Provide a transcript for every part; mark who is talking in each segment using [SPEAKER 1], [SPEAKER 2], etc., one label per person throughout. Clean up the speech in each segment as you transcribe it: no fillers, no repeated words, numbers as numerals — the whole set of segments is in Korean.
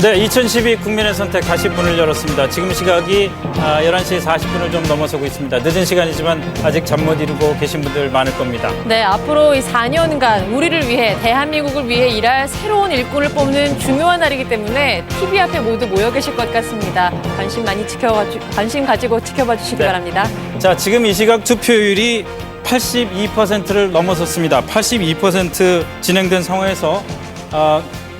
[SPEAKER 1] 네, 2012 국민의 선택 다시 문을 열었습니다. 지금 시각이 11시 40분을 좀 넘어서고 있습니다. 늦은 시간이지만 아직 잠 못 이루고 계신 분들 많을 겁니다.
[SPEAKER 2] 네, 앞으로 이 4년간 우리를 위해, 대한민국을 위해 일할 새로운 일꾼을 뽑는 중요한 날이기 때문에 TV 앞에 모두 모여 계실 것 같습니다. 관심 가지고 지켜봐 주시기 바랍니다.
[SPEAKER 1] 자, 지금 이 시각 투표율이 82%를 넘어섰습니다. 82% 진행된 상황에서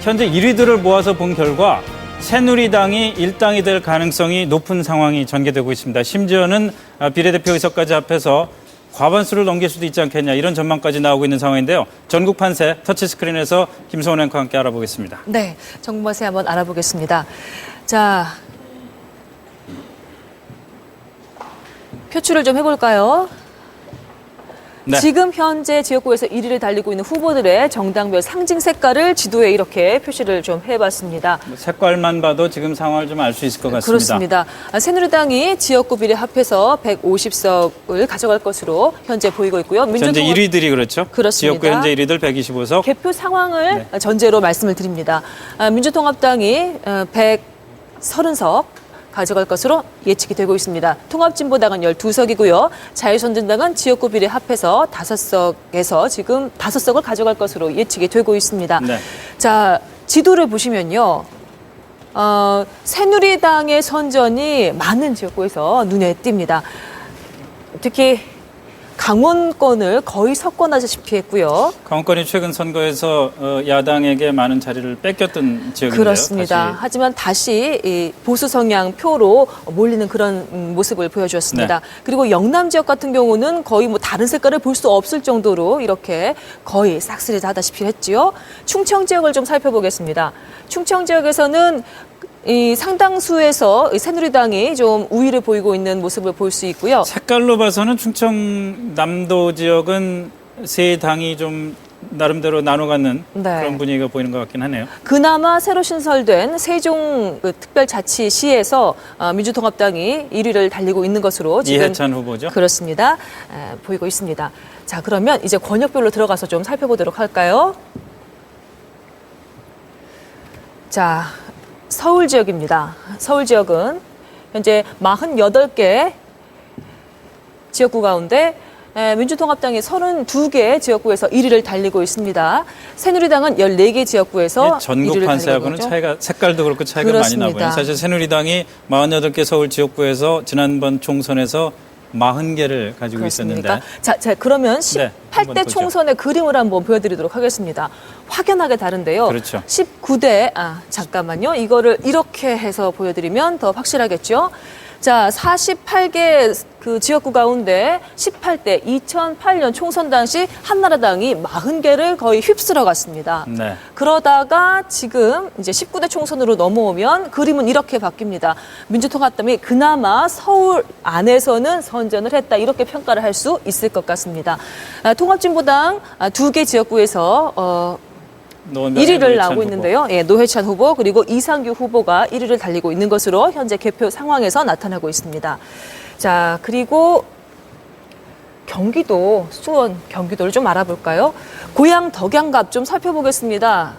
[SPEAKER 1] 현재 1위들을 모아서 본 결과 새누리당이 1당이 될 가능성이 높은 상황이 전개되고 있습니다. 심지어는 비례대표 의석까지 합해서 과반수를 넘길 수도 있지 않겠냐, 이런 전망까지 나오고 있는 상황인데요. 전국 판세 터치스크린에서 김성원 앵커와 함께 알아보겠습니다.
[SPEAKER 3] 네, 전국 판세 한번 알아보겠습니다. 자, 표출을 좀 해볼까요?
[SPEAKER 1] 네.
[SPEAKER 3] 지금 현재 지역구에서 1위를 달리고 있는 후보들의 정당별 상징 색깔을 지도에 이렇게 표시를 좀 해봤습니다.
[SPEAKER 1] 색깔만 봐도 지금 상황을 좀 알 수 있을 것 같습니다.
[SPEAKER 3] 그렇습니다. 새누리당이 지역구 비례 합해서 150석을 가져갈 것으로 현재 보이고 있고요.
[SPEAKER 1] 현재 1위들이 그렇죠?
[SPEAKER 3] 그렇습니다.
[SPEAKER 1] 지역구 현재 1위들 125석.
[SPEAKER 3] 개표 상황을 전제로 말씀을 드립니다. 민주통합당이 130석 가져갈 것으로 예측이 되고 있습니다. 통합진보당은 12석이고요. 자유선진당은 지역구 비례 합해서 5석에서 지금 5석을 가져갈 것으로 예측이 되고 있습니다.
[SPEAKER 1] 네.
[SPEAKER 3] 자, 지도를 보시면요. 새누리당의 선전이 많은 지역구에서 눈에 띕니다. 특히 강원권을 거의 석권하다시피 했고요.
[SPEAKER 1] 강원권이 최근 선거에서 야당에게 많은 자리를 뺏겼던 지역인데요.
[SPEAKER 3] 그렇습니다.
[SPEAKER 1] 다시.
[SPEAKER 3] 하지만 다시 이 보수 성향 표로 몰리는 그런 모습을 보여주었습니다.
[SPEAKER 1] 네.
[SPEAKER 3] 그리고 영남 지역 같은 경우는 거의 뭐 다른 색깔을 볼 수 없을 정도로 이렇게 거의 싹쓸이 하다시피 했지요. 충청 지역을 좀 살펴보겠습니다. 충청 지역에서는 이 상당수에서 새누리당이 좀 우위를 보이고 있는 모습을 볼 수 있고요.
[SPEAKER 1] 색깔로 봐서는 충청남도 지역은 세 당이 좀 나름대로 나눠 갖는
[SPEAKER 3] 네.
[SPEAKER 1] 그런 분위기가 보이는 것 같긴 하네요.
[SPEAKER 3] 그나마 새로 신설된 세종 특별자치시에서 민주통합당이 1위를 달리고 있는 것으로 지금
[SPEAKER 1] 이해찬 후보죠.
[SPEAKER 3] 그렇습니다. 보이고 있습니다. 자, 그러면 이제 권역별로 들어가서 좀 살펴보도록 할까요? 자, 서울 지역입니다. 서울 지역은 현재 48개 지역구 가운데 민주통합당이 32개 지역구에서 1위를 달리고 있습니다. 새누리당은 14개 지역구에서
[SPEAKER 1] 전국
[SPEAKER 3] 1위를
[SPEAKER 1] 판세하고는
[SPEAKER 3] 달리고
[SPEAKER 1] 차이가, 색깔도 그렇고 차이가
[SPEAKER 3] 그렇습니다.
[SPEAKER 1] 많이 나고요. 사실 새누리당이 48개 서울 지역구에서 지난번 총선에서 40개를 가지고
[SPEAKER 3] 그렇습니까?
[SPEAKER 1] 있었는데.
[SPEAKER 3] 자, 그러면
[SPEAKER 1] 네, 한번
[SPEAKER 3] 18대
[SPEAKER 1] 보죠.
[SPEAKER 3] 총선의 그림을 한번 보여드리도록 하겠습니다. 확연하게 다른데요.
[SPEAKER 1] 그렇죠.
[SPEAKER 3] 19대, 잠깐만요. 이거를 이렇게 해서 보여드리면 더 확실하겠죠. 자, 48개 그 지역구 가운데 18대 2008년 총선 당시 한나라당이 40개를 거의 휩쓸어 갔습니다.
[SPEAKER 1] 네.
[SPEAKER 3] 그러다가 지금 이제 19대 총선으로 넘어오면 그림은 이렇게 바뀝니다. 민주통합당이 그나마 서울 안에서는 선전을 했다, 이렇게 평가를 할 수 있을 것 같습니다. 통합진보당 2개 지역구에서 1위를 나오고 있는데요. 예, 노회찬 후보 그리고 이상규 후보가 1위를 달리고 있는 것으로 현재 개표 상황에서 나타나고 있습니다. 자, 그리고 경기도, 수원 경기도를 좀 알아볼까요? 고양 덕양갑 좀 살펴보겠습니다.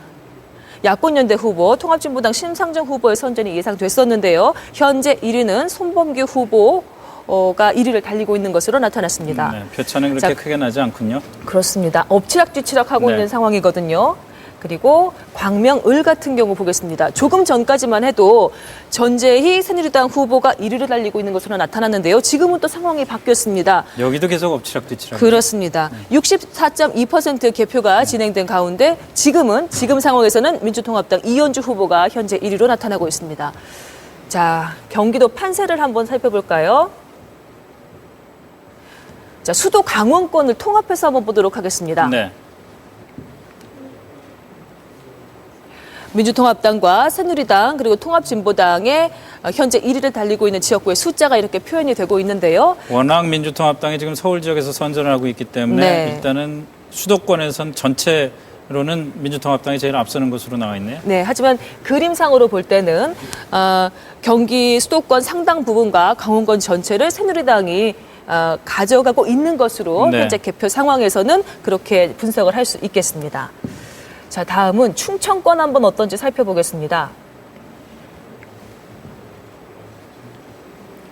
[SPEAKER 3] 야권연대 후보, 통합진보당 심상정 후보의 선전이 예상됐었는데요. 현재 1위는 손범규 후보가 1위를 달리고 있는 것으로 나타났습니다.
[SPEAKER 1] 네, 표차는 그렇게 크게 나지 않군요.
[SPEAKER 3] 그렇습니다. 엎치락뒤치락 하고
[SPEAKER 1] 네.
[SPEAKER 3] 있는 상황이거든요. 그리고 광명을 같은 경우 보겠습니다. 조금 전까지만 해도 전재희 새누리당 후보가 1위를 달리고 있는 것으로 나타났는데요. 지금은 또 상황이 바뀌었습니다.
[SPEAKER 1] 여기도 계속 엎치락뒤치락.
[SPEAKER 3] 그렇습니다. 64.2% 개표가 진행된 가운데 지금 상황에서는 민주통합당 이현주 후보가 현재 1위로 나타나고 있습니다. 자, 경기도 판세를 한번 살펴볼까요? 자, 수도 강원권을 통합해서 한번 보도록 하겠습니다.
[SPEAKER 1] 네.
[SPEAKER 3] 민주통합당과 새누리당 그리고 통합진보당의 현재 1위를 달리고 있는 지역구의 숫자가 이렇게 표현이 되고 있는데요.
[SPEAKER 1] 워낙 민주통합당이 지금 서울 지역에서 선전을 하고 있기 때문에
[SPEAKER 3] 네.
[SPEAKER 1] 일단은 수도권에선 전체로는 민주통합당이 제일 앞서는 것으로 나와 있네요.
[SPEAKER 3] 네, 하지만 그림상으로 볼 때는 경기 수도권 상당 부분과 강원권 전체를 새누리당이 가져가고 있는 것으로
[SPEAKER 1] 네.
[SPEAKER 3] 현재 개표 상황에서는 그렇게 분석을 할 수 있겠습니다. 자, 다음은 충청권 한번 어떤지 살펴보겠습니다.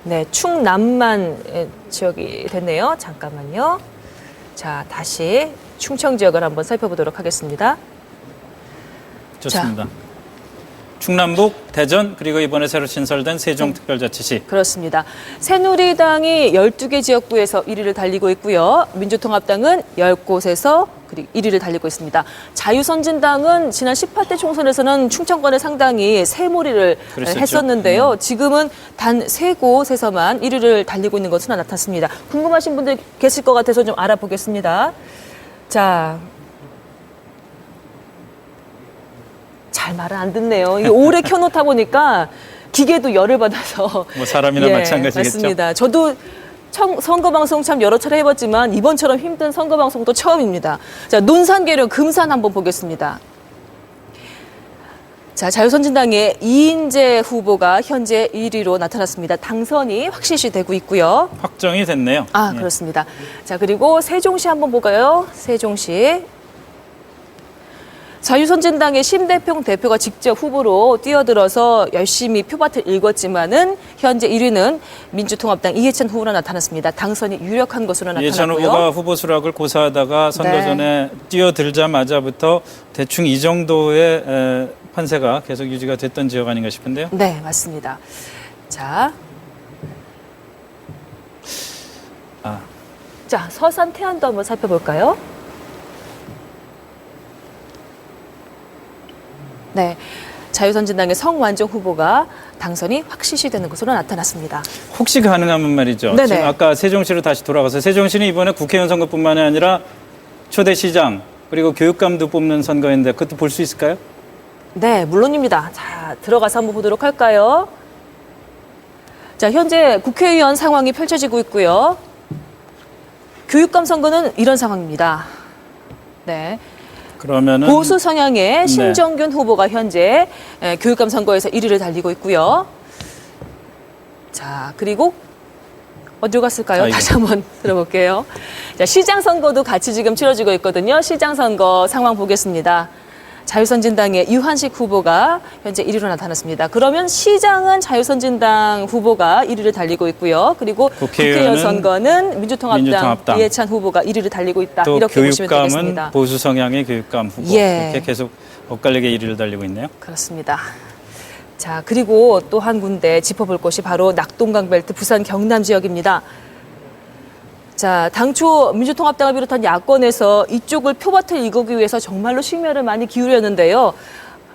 [SPEAKER 3] 네, 충남만 지역이 됐네요. 잠깐만요. 자, 다시 충청 지역을 한번 살펴보도록 하겠습니다.
[SPEAKER 1] 좋습니다. 충남북, 대전, 그리고 이번에 새로 신설된 세종특별자치시.
[SPEAKER 3] 그렇습니다. 새누리당이 12개 지역구에서 1위를 달리고 있고요. 민주통합당은 10곳에서 1위를 달리고 있습니다. 자유선진당은 지난 18대 총선에서는 충청권에 상당히 새몰이를
[SPEAKER 1] 그랬었죠.
[SPEAKER 3] 했었는데요. 지금은 단 3곳에서만 1위를 달리고 있는 것으로 나타났습니다. 궁금하신 분들 계실 것 같아서 좀 알아보겠습니다. 자, 잘 말은 안 듣네요. 이게 오래 켜놓다 보니까 기계도 열을 받아서.
[SPEAKER 1] 뭐 사람이나 마찬가지겠죠.
[SPEAKER 3] 맞습니다. 저도 선거방송 참 여러 차례 해봤지만 이번처럼 힘든 선거방송도 처음입니다. 자, 논산계령 금산 한번 보겠습니다. 자, 자유선진당의 이인재 후보가 현재 1위로 나타났습니다. 당선이 확실시 되고 있고요.
[SPEAKER 1] 확정이 됐네요.
[SPEAKER 3] 아, 그렇습니다. 자, 그리고 세종시 한번 볼까요? 세종시. 자유선진당의 심대평 대표가 직접 후보로 뛰어들어서 열심히 표밭을 읽었지만은 현재 1위는 민주통합당 이해찬 후보로 나타났습니다. 당선이 유력한 것으로
[SPEAKER 1] 이해찬
[SPEAKER 3] 나타났고요.
[SPEAKER 1] 후보가 후보 수락을 고사하다가 선거 전에 뛰어들자마자부터 대충 이 정도의 판세가 계속 유지가 됐던 지역 아닌가 싶은데요.
[SPEAKER 3] 네, 맞습니다. 자, 자, 서산 태안도 한번 살펴볼까요? 네, 자유선진당의 성완종 후보가 당선이 확실시 되는 것으로 나타났습니다.
[SPEAKER 1] 혹시 가능하면 말이죠.
[SPEAKER 3] 네네.
[SPEAKER 1] 지금 아까 세종시로 다시 돌아가서 세종시는 이번에 국회의원 선거뿐만이 아니라 초대시장 그리고 교육감도 뽑는 선거인데 그것도 볼 수 있을까요?
[SPEAKER 3] 네, 물론입니다. 자, 들어가서 한번 보도록 할까요? 자, 현재 국회의원 상황이 펼쳐지고 있고요. 교육감 선거는 이런 상황입니다. 네.
[SPEAKER 1] 그러면은
[SPEAKER 3] 보수 성향의 신정균 후보가 현재 교육감 선거에서 1위를 달리고 있고요. 자, 그리고 어디로 갔을까요? 다시 한번 들어볼게요. 자, 시장 선거도 같이 지금 치러지고 있거든요. 시장 선거 상황 보겠습니다. 자유선진당의 유한식 후보가 현재 1위로 나타났습니다. 그러면 시장은 자유선진당 후보가 1위를 달리고 있고요. 그리고 국회의원 선거는 민주통합당 이해찬 후보가 1위를 달리고 있다.
[SPEAKER 1] 또
[SPEAKER 3] 이렇게 보시면 되겠습니다.
[SPEAKER 1] 교육감은 보수 성향의 교육감 후보.
[SPEAKER 3] 예.
[SPEAKER 1] 이렇게 계속 엇갈리게 1위를 달리고 있네요.
[SPEAKER 3] 그렇습니다. 자, 그리고 또 한 군데 짚어볼 곳이 바로 낙동강 벨트 부산 경남 지역입니다. 자, 당초 민주통합당을 비롯한 야권에서 이쪽을 표밭을 이기기 위해서 정말로 심혈을 많이 기울였는데요.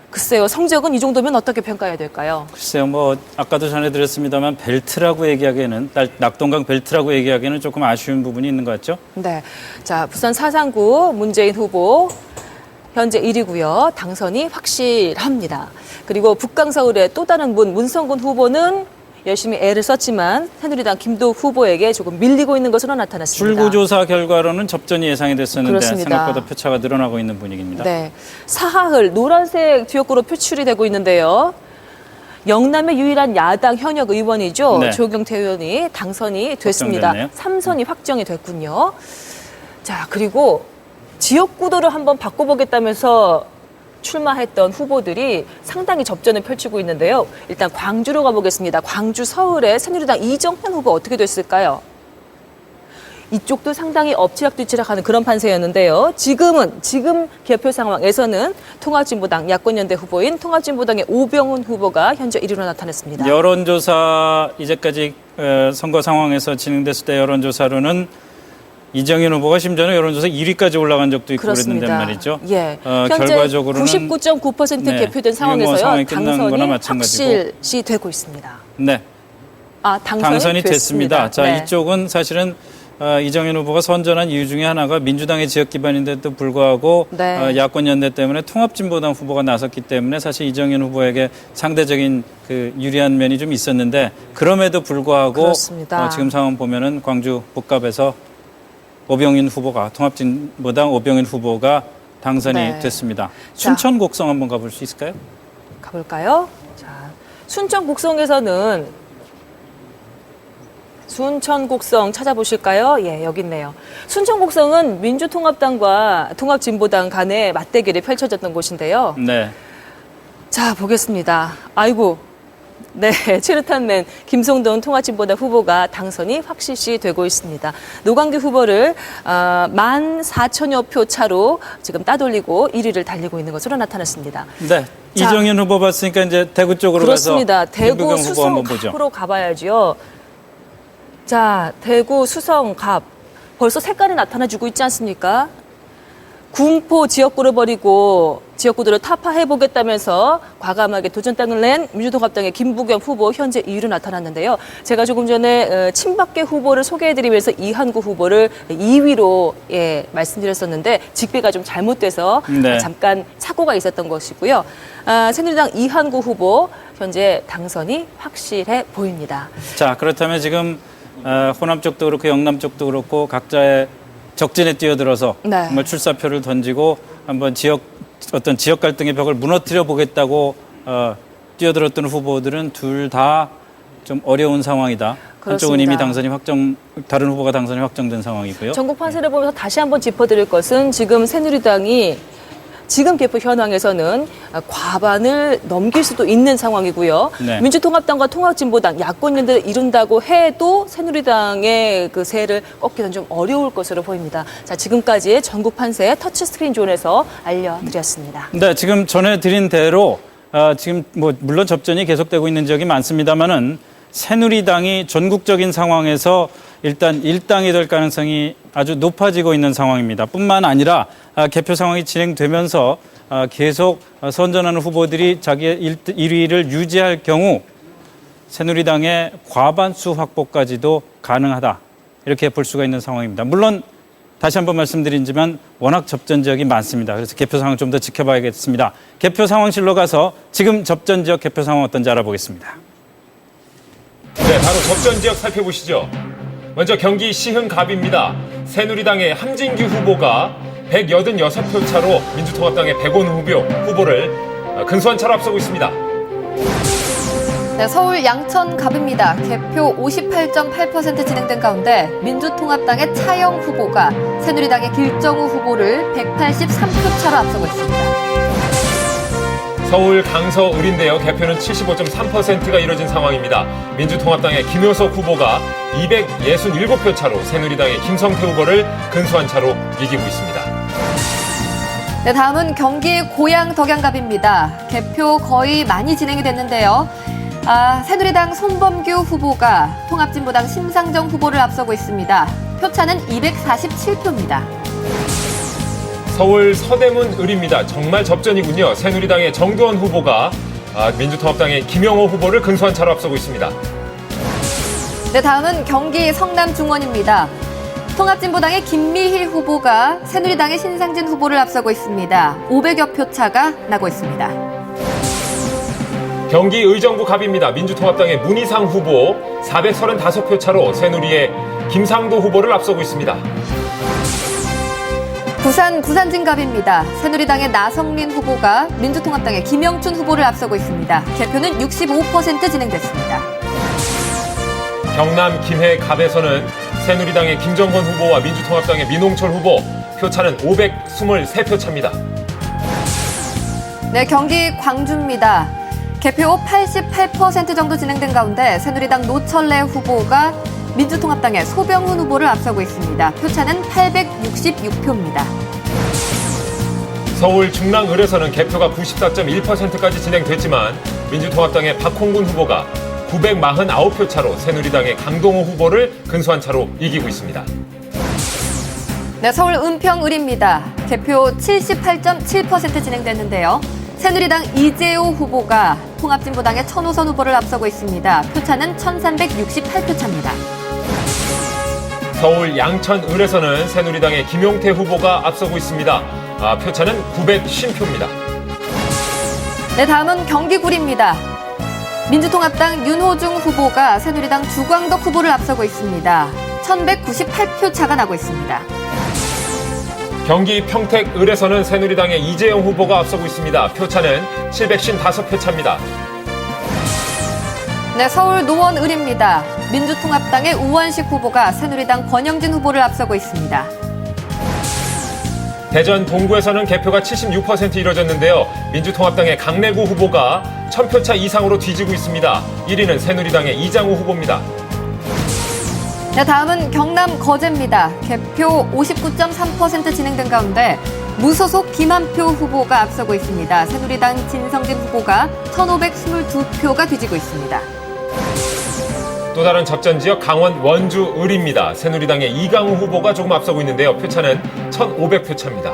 [SPEAKER 3] 글쎄요, 성적은 이 정도면 어떻게 평가해야 될까요?
[SPEAKER 1] 글쎄요, 뭐 아까도 전해드렸습니다만 벨트라고 얘기하기에는 낙동강 벨트라고 얘기하기에는 조금 아쉬운 부분이 있는 것 같죠?
[SPEAKER 3] 네, 자, 부산 사상구 문재인 후보 현재 1위고요. 당선이 확실합니다. 그리고 북강서울의 또 다른 문성군 후보는 열심히 애를 썼지만 새누리당 김도욱 후보에게 조금 밀리고 있는 것으로 나타났습니다.
[SPEAKER 1] 출구조사 결과로는 접전이 예상이 됐었는데
[SPEAKER 3] 그렇습니다.
[SPEAKER 1] 생각보다 표차가 늘어나고 있는 분위기입니다.
[SPEAKER 3] 네, 사하을 노란색 지역구로 표출이 되고 있는데요. 영남의 유일한 야당 현역 의원이죠.
[SPEAKER 1] 네.
[SPEAKER 3] 조경태 의원이 당선이 됐습니다.
[SPEAKER 1] 확정됐네요.
[SPEAKER 3] 3선이 확정이 됐군요. 자, 그리고 지역구도를 한번 바꿔보겠다면서 출마했던 후보들이 상당히 접전을 펼치고 있는데요. 일단 광주로 가보겠습니다. 광주 서울의 새누리당 이정현 후보 어떻게 됐을까요? 이쪽도 상당히 엎치락뒤치락하는 그런 판세였는데요. 지금 개표 상황에서는 통합진보당 야권연대 후보인 통합진보당의 오병훈 후보가 현재 1위로 나타났습니다.
[SPEAKER 1] 여론조사 이제까지 선거 상황에서 진행됐을 때 여론조사로는 이정현 후보가 심지어는 여론조사 1위까지 올라간 적도 있고 그랬는데 말이죠.
[SPEAKER 3] 예. 현재
[SPEAKER 1] 결과적으로는
[SPEAKER 3] 99.9%
[SPEAKER 1] 네,
[SPEAKER 3] 개표된 상황에서요.
[SPEAKER 1] 상황이 끝난 거나
[SPEAKER 3] 당선이
[SPEAKER 1] 마찬가지고.
[SPEAKER 3] 확실시 되고 있습니다.
[SPEAKER 1] 네,
[SPEAKER 3] 아, 당선이
[SPEAKER 1] 됐습니다. 자,
[SPEAKER 3] 네.
[SPEAKER 1] 이쪽은 사실은 이정현 후보가 선전한 이유 중에 하나가 민주당의 지역 기반인데도 불구하고
[SPEAKER 3] 네.
[SPEAKER 1] 야권 연대 때문에 통합진보당 후보가 나섰기 때문에 사실 이정현 후보에게 상대적인 그 유리한 면이 좀 있었는데 그럼에도 불구하고
[SPEAKER 3] 그렇습니다.
[SPEAKER 1] 지금 상황 보면은 광주 복갑에서 오병인 후보가 통합진보당 오병인 후보가 당선이
[SPEAKER 3] 네.
[SPEAKER 1] 됐습니다. 순천 곡성 한번 가볼 수 있을까요?
[SPEAKER 3] 가볼까요? 자, 순천 곡성에서는 순천 곡성 찾아보실까요? 예, 여기 있네요. 순천 곡성은 민주통합당과 통합진보당 간의 맞대결이 펼쳐졌던 곳인데요.
[SPEAKER 1] 네.
[SPEAKER 3] 자, 보겠습니다. 아이고, 네, 최루탄맨 김성동 통합진보당 후보가 당선이 확실시 되고 있습니다. 노광규 후보를 14,000여 표 차로 지금 따돌리고 1위를 달리고 있는 것으로 나타났습니다.
[SPEAKER 1] 네. 이정현 후보 봤으니까 이제 대구 쪽으로
[SPEAKER 3] 그렇습니다.
[SPEAKER 1] 가서
[SPEAKER 3] 대구
[SPEAKER 1] 김부겸 후보 한번 보죠.
[SPEAKER 3] 수성갑으로 가봐야죠. 자, 대구 수성갑. 벌써 색깔이 나타나주고 있지 않습니까? 군포 지역구를 버리고 지역구들을 타파해보겠다면서 과감하게 도전장을 낸 민주통합당의 김부겸 후보 현재 2위로 나타났는데요. 제가 조금 전에 친박계 후보를 소개해드리면서 이한구 후보를 2위로 말씀드렸었는데 직배가 좀 잘못돼서
[SPEAKER 1] 네.
[SPEAKER 3] 잠깐 착오가 있었던 것이고요. 새누리당 이한구 후보 현재 당선이 확실해 보입니다.
[SPEAKER 1] 자, 그렇다면 지금 호남 쪽도 그렇고 영남 쪽도 그렇고 각자의 적진에 뛰어들어서
[SPEAKER 3] 네.
[SPEAKER 1] 정말 출사표를 던지고 한번 어떤 지역 갈등의 벽을 무너뜨려 보겠다고 뛰어들었던 후보들은 둘 다 좀 어려운 상황이다. 한쪽은 이미 당선이 다른 후보가 당선이 확정된 상황이고요.
[SPEAKER 3] 전국 판세를 보면서 다시 한번 짚어드릴 것은 지금 새누리당이 지금 개표 현황에서는 과반을 넘길 수도 있는 상황이고요.
[SPEAKER 1] 네.
[SPEAKER 3] 민주통합당과 통합진보당 야권연대를 이룬다고 해도 새누리당의 그 세를 꺾기는 좀 어려울 것으로 보입니다. 자, 지금까지의 전국 판세 터치스크린 존에서 알려드렸습니다.
[SPEAKER 1] 네, 지금 전해드린 대로 지금 물론 접전이 계속되고 있는 지역이 많습니다만은 새누리당이 전국적인 상황에서 일단 1당이 될 가능성이 아주 높아지고 있는 상황입니다. 뿐만 아니라 개표 상황이 진행되면서 계속 선전하는 후보들이 자기의 1위를 유지할 경우 새누리당의 과반수 확보까지도 가능하다. 이렇게 볼 수가 있는 상황입니다. 물론 다시 한번 말씀드리지만 워낙 접전 지역이 많습니다. 그래서 개표 상황 좀 더 지켜봐야겠습니다. 개표 상황실로 가서 지금 접전 지역 개표 상황 어떤지 알아보겠습니다.
[SPEAKER 4] 네, 바로 접전 지역 살펴보시죠. 먼저 경기 시흥갑입니다. 새누리당의 함진규 후보가 186표 차로 민주통합당의 백원우 후보를 근소한 차로 앞서고 있습니다.
[SPEAKER 5] 네, 서울 양천갑입니다. 개표 58.8% 진행된 가운데 민주통합당의 차영 후보가 새누리당의 길정우 후보를 183표 차로 앞서고 있습니다.
[SPEAKER 4] 서울 강서을인데요. 개표는 75.3%가 이뤄진 상황입니다. 민주통합당의 김효석 후보가 267표 차로 새누리당의 김성태 후보를 근소한 차로 이기고 있습니다.
[SPEAKER 5] 네, 다음은 경기 고양 덕양갑입니다. 개표 거의 많이 진행이 됐는데요. 새누리당 손범규 후보가 통합진보당 심상정 후보를 앞서고 있습니다. 표차는 247표입니다.
[SPEAKER 4] 서울 서대문을입니다. 정말 접전이군요. 새누리당의 정두원 후보가 민주통합당의 김영호 후보를 근소한 차로 앞서고 있습니다.
[SPEAKER 5] 네, 다음은 경기 성남 중원입니다. 통합진보당의 김미힐 후보가 새누리당의 신상진 후보를 앞서고 있습니다. 500여 표 차가 나고 있습니다.
[SPEAKER 4] 경기 의정부 갑입니다. 민주통합당의 문희상 후보 435표 차로 새누리의 김상도 후보를 앞서고 있습니다.
[SPEAKER 5] 부산 구산진갑입니다. 새누리당의 나성민 후보가 민주통합당의 김영춘 후보를 앞서고 있습니다. 개표는 65% 진행됐습니다.
[SPEAKER 4] 경남 김해갑에서는 새누리당의 김정건 후보와 민주통합당의 민홍철 후보 표차는 523표 차입니다.
[SPEAKER 5] 네, 경기 광주입니다. 개표 88% 정도 진행된 가운데 새누리당 노철래 후보가 민주통합당의 소병훈 후보를 앞서고 있습니다. 표차는 866표입니다.
[SPEAKER 4] 서울 중랑을에서는 개표가 94.1%까지 진행됐지만 민주통합당의 박홍근 후보가 949표 차로 새누리당의 강동호 후보를 근소한 차로 이기고 있습니다.
[SPEAKER 5] 네, 서울 은평을입니다. 개표 78.7% 진행됐는데요. 새누리당 이재호 후보가 통합진보당의 천호선 후보를 앞서고 있습니다. 표차는 1368표 차입니다.
[SPEAKER 4] 서울 양천을에서는 새누리당의 김용태 후보가 앞서고 있습니다. 표차는 950표입니다.
[SPEAKER 5] 네, 다음은 경기구리입니다. 민주통합당 윤호중 후보가 새누리당 주광덕 후보를 앞서고 있습니다. 1198표 차가 나고 있습니다.
[SPEAKER 4] 경기 평택을에서는 새누리당의 이재영 후보가 앞서고 있습니다. 표차는 755표 차입니다.
[SPEAKER 5] 네, 서울 노원을입니다. 민주통합당의 우원식 후보가 새누리당 권영진 후보를 앞서고 있습니다.
[SPEAKER 4] 대전 동구에서는 개표가 76% 이뤄졌는데요. 민주통합당의 강래구 후보가 1000표 차 이상으로 뒤지고 있습니다. 1위는 새누리당의 이장우 후보입니다.
[SPEAKER 5] 네, 다음은 경남 거제입니다. 개표 59.3% 진행된 가운데 무소속 김한표 후보가 앞서고 있습니다. 새누리당 진성진 후보가 1522표가 뒤지고 있습니다.
[SPEAKER 4] 또 다른 접전 지역 강원 원주 을입니다. 새누리당의 이강우 후보가 조금 앞서고 있는데요. 표차는 1500표 차입니다.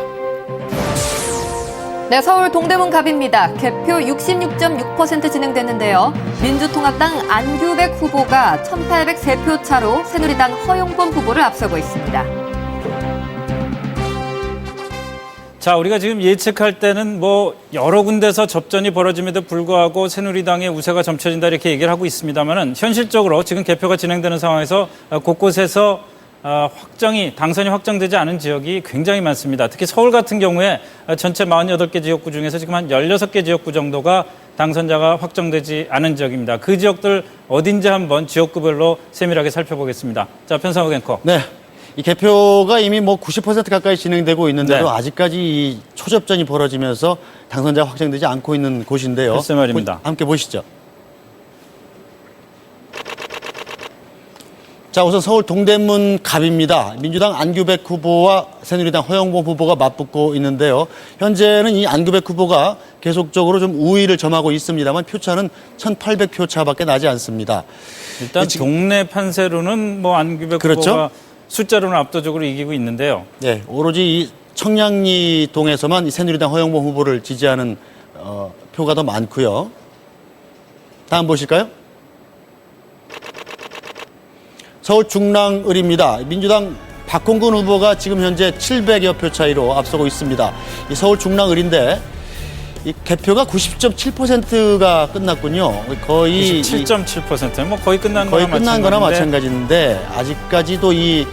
[SPEAKER 5] 네, 서울 동대문 갑입니다. 개표 66.6% 진행됐는데요. 민주통합당 안규백 후보가 1803표 차로 새누리당 허용범 후보를 앞서고 있습니다.
[SPEAKER 1] 자, 우리가 지금 예측할 때는 뭐 여러 군데서 접전이 벌어짐에도 불구하고 새누리당의 우세가 점쳐진다 이렇게 얘기를 하고 있습니다만은 현실적으로 지금 개표가 진행되는 상황에서 곳곳에서 당선이 확정되지 않은 지역이 굉장히 많습니다. 특히 서울 같은 경우에 전체 48개 지역구 중에서 지금 한 16개 지역구 정도가 당선자가 확정되지 않은 지역입니다. 그 지역들 어딘지 한번 지역구별로 세밀하게 살펴보겠습니다. 자, 편상욱 앵커.
[SPEAKER 6] 네. 이 개표가 이미 뭐 90% 가까이 진행되고 있는데도
[SPEAKER 1] 네.
[SPEAKER 6] 아직까지 이 초접전이 벌어지면서 당선자가 확정되지 않고 있는 곳인데요.
[SPEAKER 1] 글쎄 말입니다.
[SPEAKER 6] 함께 보시죠. 자, 우선 서울 동대문 갑입니다. 민주당 안규백 후보와 새누리당 허영범 후보가 맞붙고 있는데요. 현재는 이 안규백 후보가 계속적으로 좀 우위를 점하고 있습니다만 표차는 1800표 차밖에 나지 않습니다.
[SPEAKER 1] 일단 동네 판세로는 뭐 안규백
[SPEAKER 6] 그렇죠?
[SPEAKER 1] 후보가 숫자로는 압도적으로 이기고 있는데요.
[SPEAKER 6] 네, 오로지 이 청량리 동에서만 이 새누리당 허영범 후보를 지지하는 표가 더 많고요. 다음 보실까요? 서울 중랑을입니다. 민주당 박홍근 후보가 지금 현재 700여 표 차이로 앞서고 있습니다. 이 서울 중랑을인데 이 개표가 90.7%가 끝났군요. 거의
[SPEAKER 1] 7.7%. 뭐 거의 끝난
[SPEAKER 6] 거나 마찬가지인데 아직까지도 이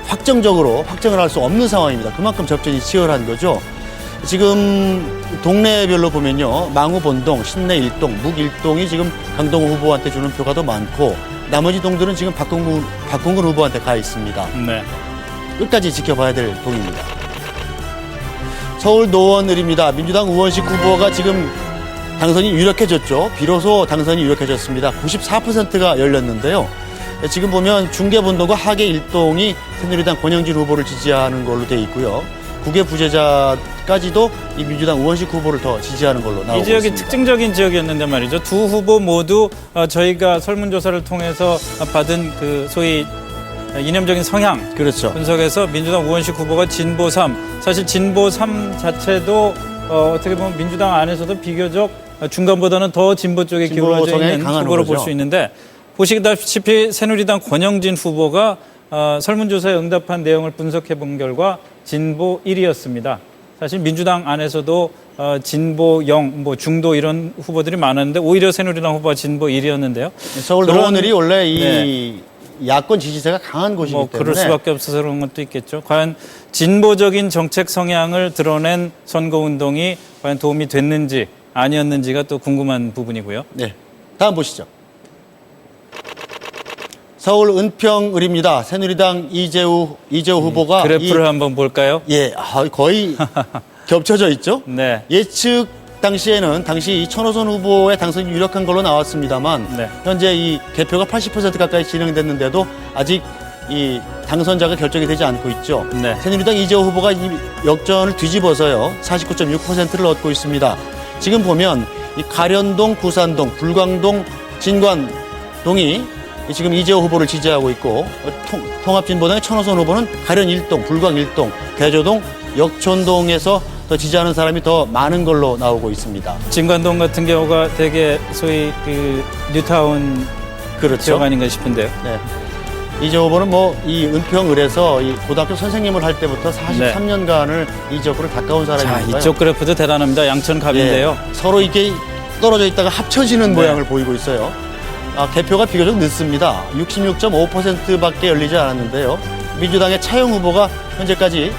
[SPEAKER 6] 확정적으로 확정을 할 수 없는 상황입니다. 그만큼 접전이 치열한 거죠. 지금 동네별로 보면요. 망우 본동, 신내 1동, 묵 1동이 지금 강동호 후보한테 주는 표가 더 많고 나머지 동들은 지금 박홍근 후보한테 가 있습니다.
[SPEAKER 1] 네.
[SPEAKER 6] 끝까지 지켜봐야 될 동입니다. 서울 노원을입니다. 민주당 우원식 후보가 지금 당선이 유력해졌죠. 비로소 당선이 유력해졌습니다. 94%가 열렸는데요. 지금 보면 중계본동과 하계 1동이 새누리당 권영진 후보를 지지하는 걸로 돼 있고요. 국외 부재자까지도 이 민주당 우원식 후보를 더 지지하는 걸로 나오고 있습니다.
[SPEAKER 1] 이 지역이 특징적인 지역이었는데 말이죠. 두 후보 모두 저희가 설문조사를 통해서 받은 그 소위 이념적인 성향
[SPEAKER 6] 그렇죠.
[SPEAKER 1] 분석에서 민주당 우원식 후보가 진보 3, 사실 진보 3 자체도 어떻게 보면 민주당 안에서도 비교적 중간보다는 더 진보 쪽에
[SPEAKER 6] 진보
[SPEAKER 1] 기울어져
[SPEAKER 6] 성향이
[SPEAKER 1] 있는
[SPEAKER 6] 강한
[SPEAKER 1] 후보로 볼
[SPEAKER 6] 후보죠.
[SPEAKER 1] 수 있는데 보시다시피 새누리당 권영진 후보가 설문조사에 응답한 내용을 분석해 본 결과 진보 1위였습니다. 사실 민주당 안에서도 진보 0, 뭐 중도 이런 후보들이 많았는데 오히려 새누리당 후보가 진보 1위였는데요.
[SPEAKER 6] 서울 노원을이 원래 이
[SPEAKER 1] 네.
[SPEAKER 6] 야권 지지세가 강한 곳이기
[SPEAKER 1] 뭐
[SPEAKER 6] 때문에
[SPEAKER 1] 그럴 수밖에 없어서 그런 것도 있겠죠. 과연 진보적인 정책 성향을 드러낸 선거운동이 과연 도움이 됐는지 아니었는지가 또 궁금한 부분이고요.
[SPEAKER 6] 네, 다음 보시죠. 서울 은평을입니다. 새누리당 이재우 후보가
[SPEAKER 1] 그래프를 한번 볼까요?
[SPEAKER 6] 거의 겹쳐져 있죠.
[SPEAKER 1] 네.
[SPEAKER 6] 예측 당시에는 당시 천호선 후보의 당선이 유력한 걸로 나왔습니다만
[SPEAKER 1] 네.
[SPEAKER 6] 현재 이 개표가 80% 가까이 진행됐는데도 아직 이 당선자가 결정이 되지 않고 있죠.
[SPEAKER 1] 네.
[SPEAKER 6] 새누리당 이재호 후보가 이 역전을 뒤집어서요 49.6%를 얻고 있습니다. 지금 보면 이 가련동, 구산동, 불광동, 진관동이 지금 이재호 후보를 지지하고 있고 통합진보당의 천호선 후보는 가련 1동, 불광 1동, 대조동, 역촌동에서 더 지지하는 사람이 더 많은 걸로 나오고 있습니다.
[SPEAKER 1] 진관동 같은 경우가 되게 소위 그 뉴타운
[SPEAKER 6] 그렇죠.
[SPEAKER 1] 지역 아닌가 싶은데요.
[SPEAKER 6] 네. 이재호 후보는 뭐 이 은평을에서 이 고등학교 선생님을 할 때부터 43년간을 이 지역으로 가까운
[SPEAKER 1] 자,
[SPEAKER 6] 사람이니까요.
[SPEAKER 1] 이쪽 그래프도 대단합니다. 양천갑인데요.
[SPEAKER 6] 서로 이게 떨어져 있다가 합쳐지는 모양을 보이고 있어요. 개표가 비교적 늦습니다. 66.5%밖에 열리지 않았는데요. 민주당의 차영 후보가 현재까지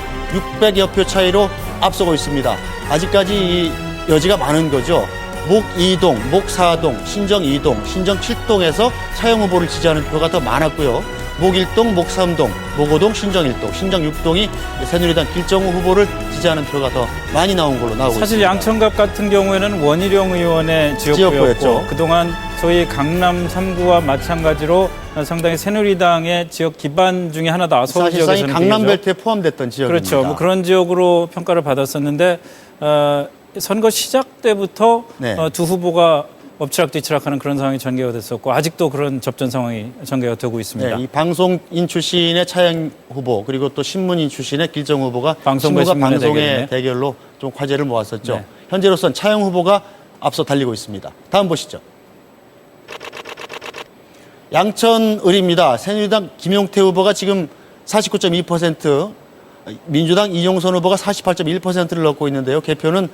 [SPEAKER 6] 600여 표 차이로 앞서고 있습니다. 아직까지 이 여지가 많은 거죠. 목 2동, 목 4동, 신정 2동, 신정 7동에서 차영 후보를 지지하는 표가 더 많았고요. 목 1동, 목 3동, 목 5동, 신정 1동, 신정 6동이 새누리당 길정우 후보를 지지하는 표가 더 많이 나온 걸로 나오고
[SPEAKER 1] 사실
[SPEAKER 6] 있습니다.
[SPEAKER 1] 양천갑 같은 경우에는 원희룡 의원의
[SPEAKER 6] 지역구였죠.
[SPEAKER 1] 지역구였고 그동안 소위 강남 3구와 마찬가지로 상당히 새누리당의 지역 기반 중에 하나다. 서울
[SPEAKER 6] 사실상 이
[SPEAKER 1] 지역에서는
[SPEAKER 6] 강남벨트에 포함됐던 지역입니다.
[SPEAKER 1] 그렇죠. 뭐 그런 지역으로 평가를 받았었는데 선거 시작 때부터
[SPEAKER 6] 네.
[SPEAKER 1] 두 후보가 엎치락뒤치락하는 그런 상황이 전개가 됐었고 아직도 그런 접전 상황이 전개가 되고 있습니다.
[SPEAKER 6] 네, 이 방송인 출신의 차영 후보 그리고 또 신문인 출신의 길정 후보가
[SPEAKER 1] 방송과
[SPEAKER 6] 신문과
[SPEAKER 1] 신문의
[SPEAKER 6] 방송의
[SPEAKER 1] 대결이네요.
[SPEAKER 6] 대결로 좀 화제를 모았었죠.
[SPEAKER 1] 네.
[SPEAKER 6] 현재로선 차영 후보가 앞서 달리고 있습니다. 다음 보시죠. 양천을입니다. 새누리당 김용태 후보가 지금 49.2%, 민주당 이종선 후보가 48.1%를 넣고 있는데요. 개표는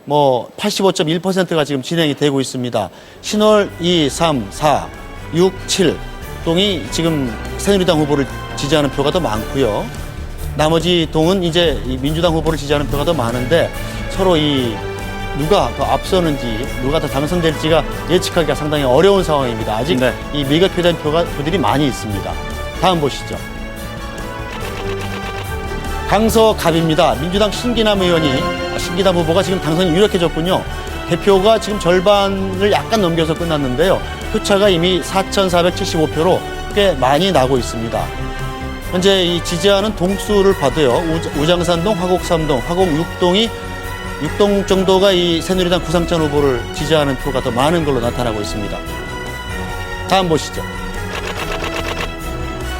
[SPEAKER 6] 85.1%가 지금 진행이 되고 있습니다. 신월 2, 3, 4, 6, 7 동이 지금 새누리당 후보를 지지하는 표가 더 많고요. 나머지 동은 이제 이 민주당 후보를 지지하는 표가 더 많은데 서로 이 누가 더 앞서는지 누가 더 당선될지가 예측하기가 상당히 어려운 상황입니다. 아직
[SPEAKER 1] 네.
[SPEAKER 6] 이 미개표된 표들이 많이 있습니다. 다음 보시죠. 강서갑입니다. 민주당 신기남 후보가 지금 당선이 유력해졌군요. 개표가 지금 절반을 약간 넘겨서 끝났는데요. 표차가 이미 4,475표로 꽤 많이 나고 있습니다. 현재 이 지지하는 동수를 봐도요. 우장산동, 화곡 3동, 화곡 6동 정도가 이 새누리당 구상찬 후보를 지지하는 표가 더 많은 걸로 나타나고 있습니다. 다음 보시죠.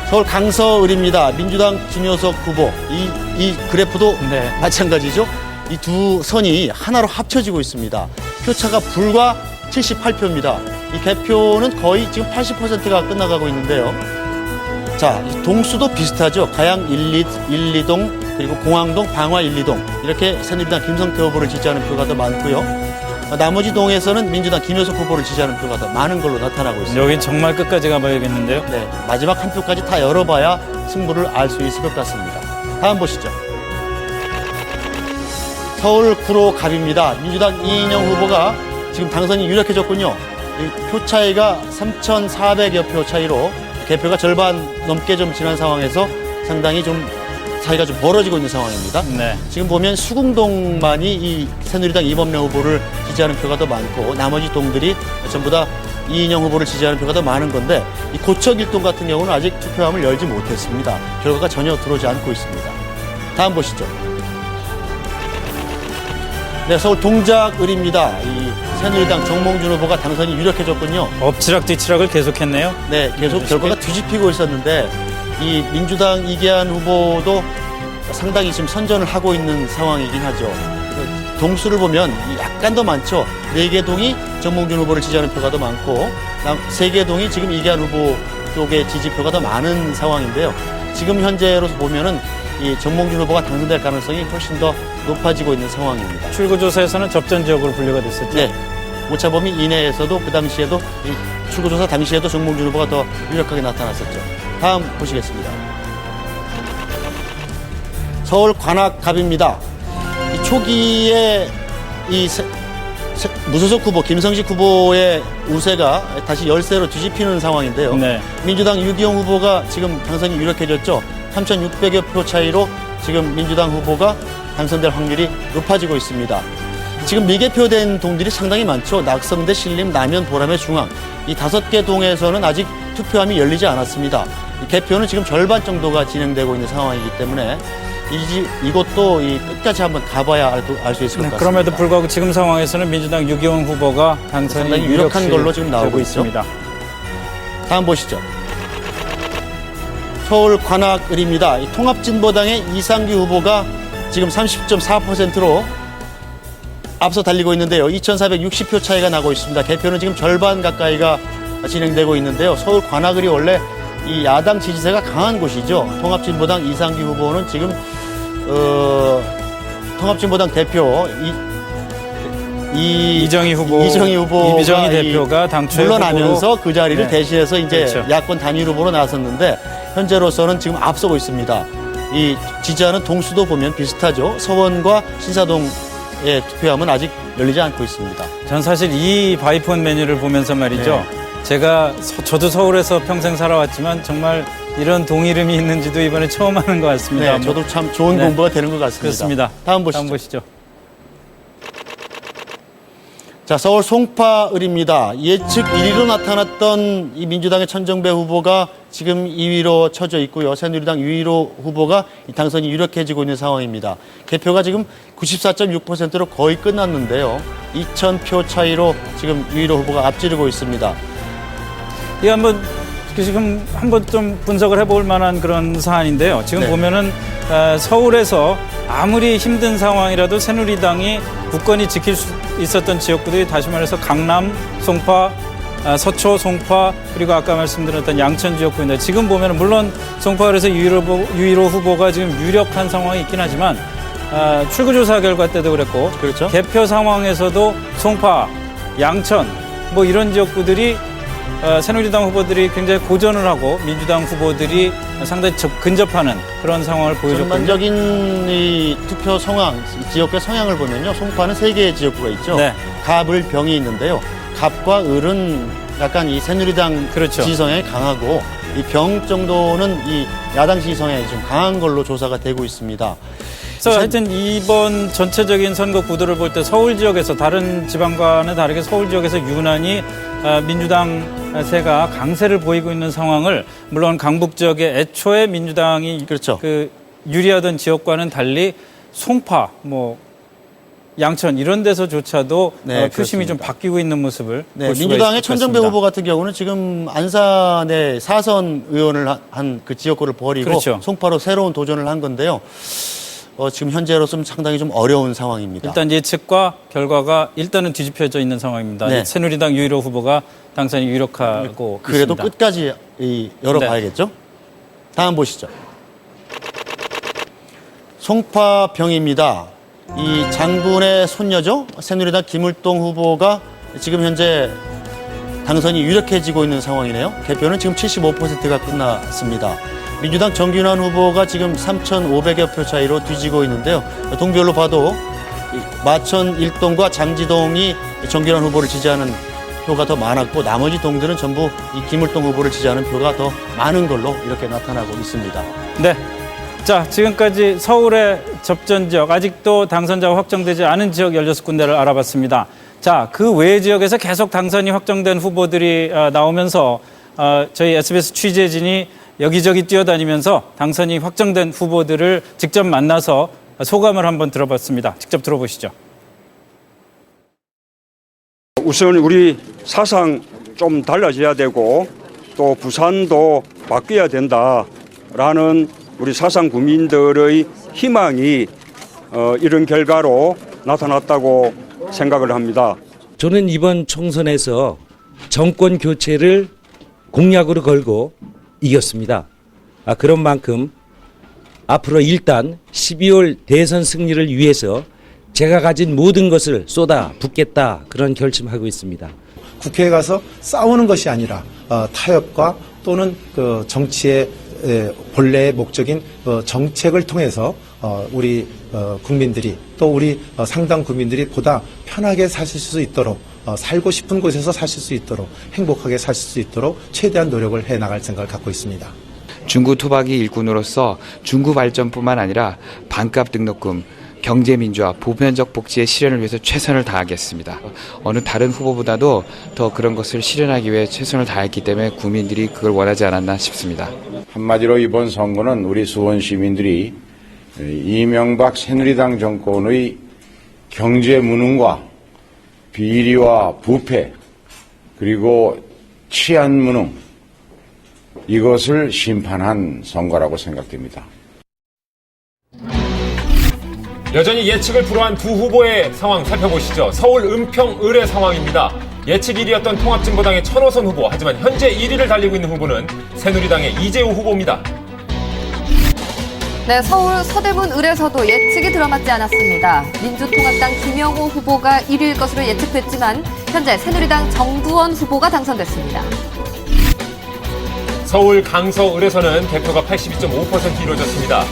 [SPEAKER 6] 서울 강서을입니다. 민주당 김효석 후보. 이 그래프도
[SPEAKER 1] 네.
[SPEAKER 6] 마찬가지죠. 이 두 선이 하나로 합쳐지고 있습니다. 표차가 불과 78표입니다. 이 개표는 거의 지금 80%가 끝나가고 있는데요. 자, 이 동수도 비슷하죠. 가양 1, 2동, 그리고 공항동, 방화 1, 2동. 이렇게 새누리당 김성태 후보를 지지하는 표가 더 많고요. 나머지 동에서는 민주당 김효석 후보를 지지하는 표가 더 많은 걸로 나타나고 있습니다.
[SPEAKER 1] 여기 정말 끝까지 가봐야겠는데요.
[SPEAKER 6] 네, 마지막 한 표까지 다 열어봐야 승부를 알 수 있을 것 같습니다. 다음 보시죠. 서울 구로갑입니다. 민주당 이인영 후보가 지금 당선이 유력해졌군요. 이 표 차이가 3,400여 표 차이로 개표가 절반 넘게 좀 지난 상황에서 상당히 좀 사이가 좀 벌어지고 있는 상황입니다.
[SPEAKER 1] 네.
[SPEAKER 6] 지금 보면 수궁동만이 이 새누리당 이범래 후보를 지지하는 표가 더 많고 나머지 동들이 전부 다 이인영 후보를 지지하는 표가 더 많은 건데 이 고척 1동 같은 경우는 아직 투표함을 열지 못했습니다. 결과가 전혀 들어오지 않고 있습니다. 다음 보시죠. 네, 서울 동작을입니다. 이 새누리당 정몽준 후보가 당선이 유력해졌군요.
[SPEAKER 1] 엎치락뒤치락을 계속했네요.
[SPEAKER 6] 네, 계속 결과가 뒤집히고 있었는데 이 민주당 이계한 후보도 상당히 지금 선전을 하고 있는 상황이긴 하죠. 동수를 보면 약간 더 많죠. 4개 동이 정몽준 후보를 지지하는 표가 더 많고 3개 동이 지금 이계한 후보 쪽의 지지표가 더 많은 상황인데요. 지금 현재로서 보면은 이 정몽준 후보가 당선될 가능성이 훨씬 더 높아지고 있는 상황입니다.
[SPEAKER 1] 출구조사에서는 접전 지역으로 분류가 됐었죠.
[SPEAKER 6] 네. 오차범위 이내에서도 그 당시에도 이 출구조사 당시에도 정몽준 후보가 더 유력하게 나타났었죠. 다음 보시겠습니다. 서울 관악갑입니다. 이 초기에 이 무소속 후보 김성식 후보의 우세가 다시 열세로 뒤집히는 상황인데요.
[SPEAKER 1] 네.
[SPEAKER 6] 민주당 유기용 후보가 지금 당선이 유력해졌죠. 3,600여 표 차이로 지금 민주당 후보가 당선될 확률이 높아지고 있습니다. 지금 미개표된 동들이 상당히 많죠. 낙성대, 신림, 남현, 보람의 중앙. 이 5개 동에서는 아직 투표함이 열리지 않았습니다. 이 개표는 지금 절반 정도가 진행되고 있는 상황이기 때문에 이것도 끝까지 한번 가봐야 알 수 있을 것 같습니다.
[SPEAKER 1] 그럼에도 불구하고 지금 상황에서는 민주당 유기용 후보가 당선이
[SPEAKER 6] 상당히 유력한 걸로 지금 나오고
[SPEAKER 1] 되고
[SPEAKER 6] 있죠.
[SPEAKER 1] 있습니다.
[SPEAKER 6] 다음 보시죠. 서울 관악을입니다. 이 통합진보당의 이상규 후보가 지금 30.4%로 앞서 달리고 있는데요. 2,460표 차이가 나고 있습니다. 개표는 지금 절반 가까이가 진행되고 있는데요. 서울 관악을이 원래 이 야당 지지세가 강한 곳이죠. 통합진보당 이상규 후보는 지금 통합진보당 대표
[SPEAKER 1] 이정희 후보가
[SPEAKER 6] 이정희
[SPEAKER 1] 대표가 당초에
[SPEAKER 6] 물러나면서
[SPEAKER 1] 후보로,
[SPEAKER 6] 그 자리를
[SPEAKER 1] 네.
[SPEAKER 6] 대신해서 이제
[SPEAKER 1] 그렇죠.
[SPEAKER 6] 야권 단일 후보로 나섰는데 현재로서는 지금 앞서고 있습니다. 이 지지하는 동수도 보면 비슷하죠. 서원과 신사동 투표함은 아직 열리지 않고 있습니다.
[SPEAKER 1] 전 사실 이 바이폰 메뉴를 보면서 말이죠. 저도 서울에서 평생 살아왔지만 정말 이런 동이름이 있는지도 이번에 처음 하는 것 같습니다.
[SPEAKER 6] 네, 저도 참 좋은 공부가 되는 것 같습니다.
[SPEAKER 1] 그렇습니다.
[SPEAKER 6] 다음 보시죠.
[SPEAKER 1] 다음 보시죠.
[SPEAKER 6] 자, 서울 송파을입니다. 예측 1위로 나타났던 이 민주당의 천정배 후보가 지금 2위로 쳐져 있고요. 새누리당 유일호 후보가 이 당선이 유력해지고 있는 상황입니다. 개표가 지금 94.6%로 거의 끝났는데요. 2,000표 차이로 지금 유일호 후보가 앞지르고 있습니다.
[SPEAKER 1] 이 지금 한번 좀 분석을 해볼 만한 그런 사안인데요. 지금
[SPEAKER 6] 네.
[SPEAKER 1] 보면은 서울에서 아무리 힘든 상황이라도 새누리당이 굳건히 지킬 수 있었던 지역구들이 다시 말해서 강남, 송파, 서초, 송파 그리고 아까 말씀드렸던 양천 지역구인데 지금 보면은 물론 송파을에서 유일호 후보가 지금 유력한 상황이 있긴 하지만 출구조사 결과 때도 그랬고
[SPEAKER 6] 그렇죠.
[SPEAKER 1] 개표 상황에서도 송파, 양천 뭐 이런 지역구들이 새누리당 후보들이 굉장히 고전을 하고 민주당 후보들이 상당히 근접하는 그런 상황을 보여줬거든요.
[SPEAKER 6] 전반적인 이 투표 상황, 지역구의 성향을 보면요. 송파는 3개의 지역구가 있죠.
[SPEAKER 1] 네.
[SPEAKER 6] 갑, 을, 병이 있는데요. 갑과 을은 약간 이 새누리당
[SPEAKER 1] 그렇죠.
[SPEAKER 6] 지지성에 강하고 이 병 정도는 이 야당 지지성에 좀 강한 걸로 조사가 되고 있습니다.
[SPEAKER 1] 그래서 하여튼 이번 전체적인 선거 구도를 볼 때 서울 지역에서 다른 지방과는 다르게 서울 지역에서 유난히 민주당 세가 강세를 보이고 있는 상황을 물론 강북 지역에 애초에 민주당이
[SPEAKER 6] 그렇죠.
[SPEAKER 1] 유리하던 지역과는 달리 송파, 양천 이런 데서조차도
[SPEAKER 6] 네,
[SPEAKER 1] 표심이
[SPEAKER 6] 그렇습니다.
[SPEAKER 1] 좀 바뀌고 있는 모습을
[SPEAKER 6] 네,
[SPEAKER 1] 볼 수가
[SPEAKER 6] 민주당의
[SPEAKER 1] 있을 것
[SPEAKER 6] 천정배
[SPEAKER 1] 같습니다.
[SPEAKER 6] 후보 같은 경우는 지금 안산의 4선 의원을 한 그 지역구를 버리고
[SPEAKER 1] 그렇죠.
[SPEAKER 6] 송파로 새로운 도전을 한 건데요. 지금 현재로서는 상당히 좀 어려운 상황입니다.
[SPEAKER 1] 일단 예측과 결과가 일단은 뒤집혀져 있는 상황입니다.
[SPEAKER 6] 네.
[SPEAKER 1] 새누리당 유일호 후보가 당선이 유력하고
[SPEAKER 6] 그래도
[SPEAKER 1] 있습니다.
[SPEAKER 6] 끝까지 열어봐야겠죠. 다음 보시죠. 송파병입니다. 이 장군의 손녀죠. 새누리당 김을동 후보가 지금 현재 당선이 유력해지고 있는 상황이네요. 개표는 지금 75%가 끝났습니다. 민주당 정균환 후보가 지금 3,500여 표 차이로 뒤지고 있는데요. 동별로 봐도 마천 1동과 장지동이 정균환 후보를 지지하는 표가 더 많았고 나머지 동들은 전부 이 김을동 후보를 지지하는 표가 더 많은 걸로 이렇게 나타나고 있습니다.
[SPEAKER 1] 네. 자, 지금까지 서울의 접전 지역, 아직도 당선자가 확정되지 않은 지역 16군데를 알아봤습니다. 자, 그 외 지역에서 계속 당선이 확정된 후보들이 나오면서 저희 SBS 취재진이 여기저기 뛰어다니면서 당선이 확정된 후보들을 직접 만나서 소감을 한번 들어봤습니다. 직접 들어보시죠.
[SPEAKER 7] 우선 우리 사상 좀 달라져야 되고 또 부산도 바뀌어야 된다라는 우리 사상 국민들의 희망이 이런 결과로 나타났다고 생각을 합니다.
[SPEAKER 8] 저는 이번 총선에서 정권 교체를 공약으로 걸고 이겼습니다. 그런 만큼 앞으로 일단 12월 대선 승리를 위해서 제가 가진 모든 것을 쏟아 붓겠다 그런 결심하고 있습니다.
[SPEAKER 9] 국회에 가서 싸우는 것이 아니라 타협과 또는 그 정치의 본래의 목적인 정책을 통해서 우리 국민들이 또 우리 상당 국민들이 보다 편하게 사실 수 있도록 살고 싶은 곳에서 사실 수 있도록 행복하게 사실 수 있도록 최대한 노력을 해나갈 생각을 갖고 있습니다.
[SPEAKER 10] 중구 토박이 일꾼으로서 중구 발전뿐만 아니라 반값 등록금, 경제민주화, 보편적 복지의 실현을 위해서 최선을 다하겠습니다. 어느 다른 후보보다도 더 그런 것을 실현하기 위해 최선을 다했기 때문에 국민들이 그걸 원하지 않았나 싶습니다.
[SPEAKER 11] 한마디로 이번 선거는 우리 수원 시민들이 이명박 새누리당 정권의 경제 무능과 비리와 부패 그리고 치안 무능 이것을 심판한 선거라고 생각됩니다.
[SPEAKER 4] 여전히 예측을 불허한 두 후보의 상황 살펴보시죠. 서울 은평을의 상황입니다. 예측 1위였던 통합진보당의 천호선 후보, 하지만 현재 1위를 달리고 있는 후보는 새누리당의 이재호 후보입니다.
[SPEAKER 5] 네, 서울 서대문 을에서도 예측이 들어맞지 않았습니다. 민주통합당 김영호 후보가 1위일 것으로 예측됐지만 현재 새누리당 정두원 후보가 당선됐습니다.
[SPEAKER 4] 서울 강서을에서는 개표가 82.5% 이루어졌습니다.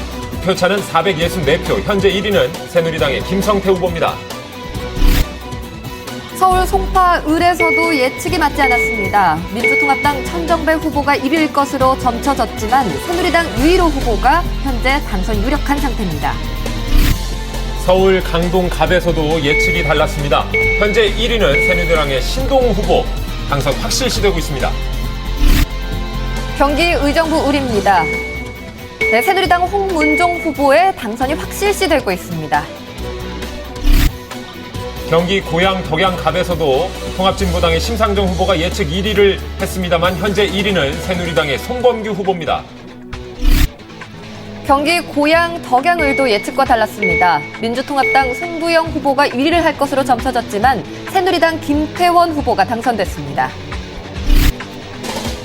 [SPEAKER 4] 표차는 464표, 현재 1위는 새누리당의 김성태 후보입니다.
[SPEAKER 5] 서울 송파 을에서도 예측이 맞지 않았습니다. 민주통합당 천정배 후보가 1위일 것으로 점쳐졌지만 새누리당 유일호 후보가 현재 당선 유력한 상태입니다.
[SPEAKER 4] 서울 강동 갑에서도 예측이 달랐습니다. 현재 1위는 새누리당의 신동우 후보, 당선 확실시되고 있습니다.
[SPEAKER 5] 경기 의정부 을입니다. 네, 새누리당 홍문종 후보의 당선이 확실시되고 있습니다.
[SPEAKER 4] 경기 고양 덕양갑에서도 통합진보당의 심상정 후보가 예측 1위를 했습니다만 현재 1위는 새누리당의 송범규 후보입니다.
[SPEAKER 5] 경기 고양 덕양을도 예측과 달랐습니다. 민주통합당 송부영 후보가 1위를 할 것으로 점쳐졌지만 새누리당 김태원 후보가 당선됐습니다.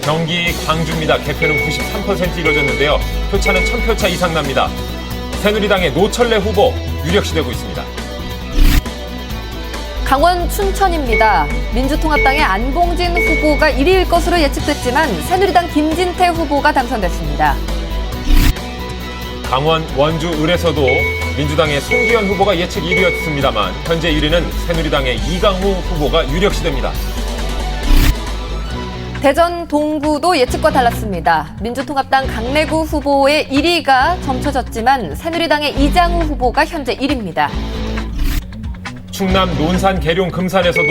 [SPEAKER 4] 경기 광주입니다. 개표는 93% 이뤄졌는데요. 표차는 1000표 차 이상 납니다. 새누리당의 노철래 후보 유력시되고 있습니다.
[SPEAKER 5] 강원 춘천입니다. 민주통합당의 안봉진 후보가 1위일 것으로 예측됐지만 새누리당 김진태 후보가 당선됐습니다.
[SPEAKER 4] 강원 원주 을에서도 민주당의 송기현 후보가 예측 1위였습니다만 현재 1위는 새누리당의 이강우 후보가 유력시됩니다.
[SPEAKER 5] 대전 동구도 예측과 달랐습니다. 민주통합당 강내구 후보의 1위가 점쳐졌지만 새누리당의 이장우 후보가 현재 1위입니다.
[SPEAKER 4] 충남 논산 계룡 금산에서도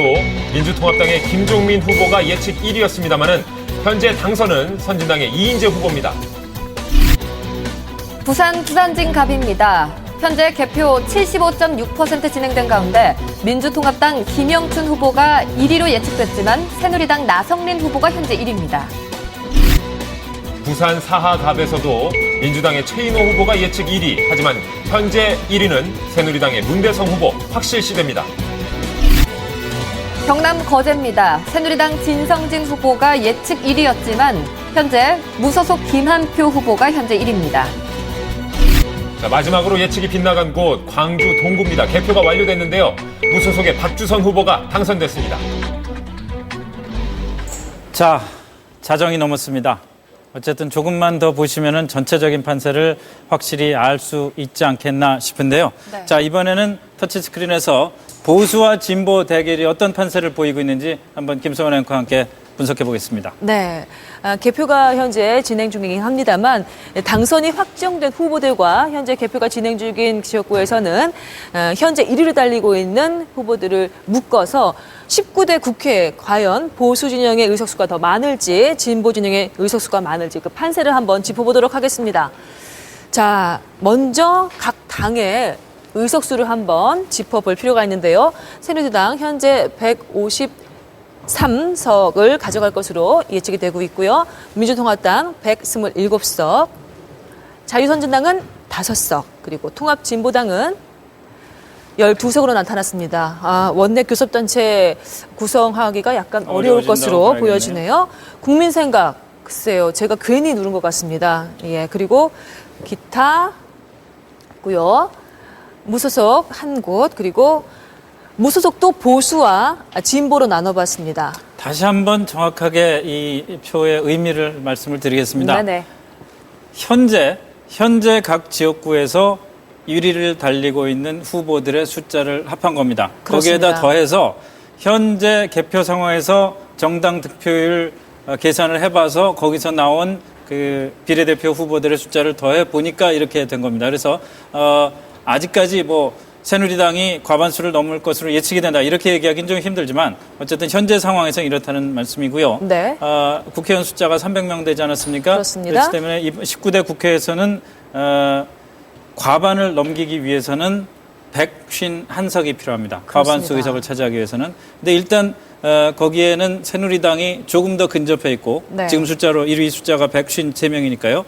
[SPEAKER 4] 민주통합당의 김종민 후보가 예측 1위였습니다만 현재 당선은 선진당의 이인재 후보입니다.
[SPEAKER 5] 부산 부산진갑입니다. 현재 개표 75.6% 진행된 가운데 민주통합당 김영춘 후보가 1위로 예측됐지만 새누리당 나성린 후보가 현재 1위입니다.
[SPEAKER 4] 부산 사하갑에서도 민주당의 최인호 후보가 예측 1위, 하지만 현재 1위는 새누리당의 문대성 후보 확실시됩니다.
[SPEAKER 5] 경남 거제입니다. 새누리당 진성진 후보가 예측 1위였지만 현재 무소속 김한표 후보가 현재 1위입니다.
[SPEAKER 4] 자, 마지막으로 예측이 빗나간 곳 광주 동구입니다. 개표가 완료됐는데요. 무소속의 박주선 후보가 당선됐습니다.
[SPEAKER 1] 자, 자정이 넘었습니다. 어쨌든 조금만 더 보시면은 전체적인 판세를 확실히 알 수 있지 않겠나 싶은데요.
[SPEAKER 2] 네.
[SPEAKER 1] 자, 이번에는 터치스크린에서 보수와 진보 대결이 어떤 판세를 보이고 있는지 한번 김성원 앵커와 함께 분석해 보겠습니다.
[SPEAKER 3] 네. 개표가 현재 진행 중이긴 합니다만 당선이 확정된 후보들과 현재 개표가 진행 중인 지역구에서는 현재 1위를 달리고 있는 후보들을 묶어서 19대 국회에 과연 보수 진영의 의석수가 더 많을지 진보 진영의 의석수가 많을지 그 판세를 한번 짚어보도록 하겠습니다. 자, 먼저 각 당의 의석수를 한번 짚어볼 필요가 있는데요. 새누리당 현재 153석을 가져갈 것으로 예측이 되고 있고요. 민주통합당 127석, 자유선진당은 5석, 그리고 통합진보당은 12석으로 나타났습니다. 원내 교섭단체 구성하기가 약간 어려울 것으로
[SPEAKER 1] 봐야겠네요.
[SPEAKER 3] 보여지네요. 국민생각, 글쎄요. 제가 괜히 누른 것 같습니다. 예, 그리고 기타 있고요. 무소속 한 곳, 그리고 무소속도 보수와 진보로 나눠봤습니다.
[SPEAKER 1] 다시 한번 정확하게 이 표의 의미를 말씀을 드리겠습니다.
[SPEAKER 3] 네네.
[SPEAKER 1] 현재 각 지역구에서 1위를 달리고 있는 후보들의 숫자를 합한 겁니다.
[SPEAKER 3] 그렇습니다.
[SPEAKER 1] 거기에다 더해서 현재 개표 상황에서 정당 득표율 계산을 해봐서 거기서 나온 그 비례대표 후보들의 숫자를 더해 보니까 이렇게 된 겁니다. 그래서 아직까지 뭐 새누리당이 과반수를 넘을 것으로 예측이 된다 이렇게 얘기하기는 좀 힘들지만 어쨌든 현재 상황에서 이렇다는 말씀이고요.
[SPEAKER 3] 네.
[SPEAKER 1] 국회의원 숫자가 300명 되지 않았습니까?
[SPEAKER 3] 그렇습니다.
[SPEAKER 1] 그렇기 때문에 19대 국회에서는 과반을 넘기기 위해서는 151석이 필요합니다. 과반수 의석을 차지하기 위해서는. 근데 일단 거기에는 새누리당이 조금 더 근접해 있고
[SPEAKER 3] 네.
[SPEAKER 1] 지금 숫자로 1위 숫자가 153명이니까요.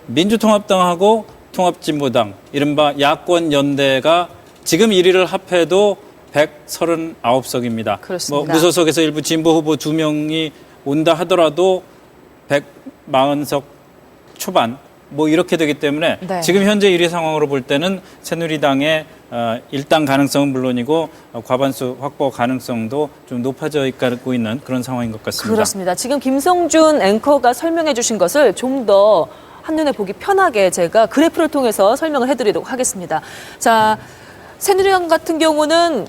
[SPEAKER 1] 민주통합당하고 통합진보당, 이른바 야권 연대가 지금 1위를 합해도 139석입니다.
[SPEAKER 3] 그렇습니다.
[SPEAKER 1] 무소속에서 일부 진보 후보 2명이 온다 하더라도 140석 초반 이렇게 되기 때문에
[SPEAKER 3] 네.
[SPEAKER 1] 지금 현재 1위 상황으로 볼 때는 새누리당의 일당 가능성은 물론이고 과반수 확보 가능성도 좀 높아져 있고 있는 그런 상황인 것 같습니다.
[SPEAKER 3] 그렇습니다. 지금 김성준 앵커가 설명해 주신 것을 좀 더 한눈에 보기 편하게 제가 그래프를 통해서 설명을 해드리도록 하겠습니다. 자, 새누리당 같은 경우는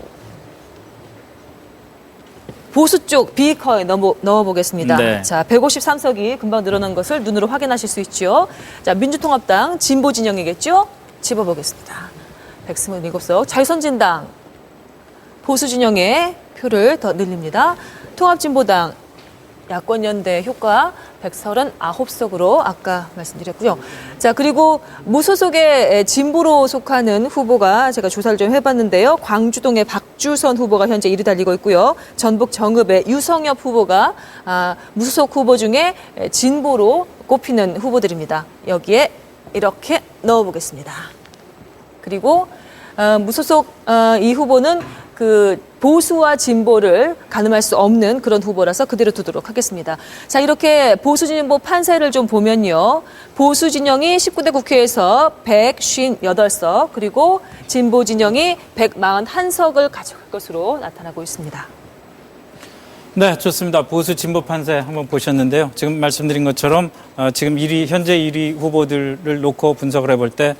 [SPEAKER 3] 보수 쪽 비커에 넣어보겠습니다.
[SPEAKER 1] 네.
[SPEAKER 3] 자, 153석이 금방 늘어난 것을 눈으로 확인하실 수 있죠. 자, 민주통합당 진보 진영이겠죠? 집어보겠습니다. 127석. 자유선진당 보수 진영의 표를 더 늘립니다. 통합진보당 야권연대 효과 139석으로 아까 말씀드렸고요. 자, 그리고 무소속의 진보로 속하는 후보가 제가 조사를 좀 해봤는데요. 광주동의 박주선 후보가 현재 1위 달리고 있고요. 전북 정읍의 유성엽 후보가 무소속 후보 중에 진보로 꼽히는 후보들입니다. 여기에 이렇게 넣어보겠습니다. 그리고 무소속 이 후보는 그 보수와 진보를 가늠할 수 없는 그런 후보라서 그대로 두도록 하겠습니다. 자, 이렇게 보수 진보 판세를 좀 보면요. 보수 진영이 19대 국회에서 158석, 그리고 진보 진영이 141석을 가져갈 것으로 나타나고 있습니다.
[SPEAKER 1] 네, 좋습니다. 보수 진보 판세 한번 보셨는데요. 지금 말씀드린 것처럼 지금 현재 1위 후보들을 놓고 분석을 해볼 때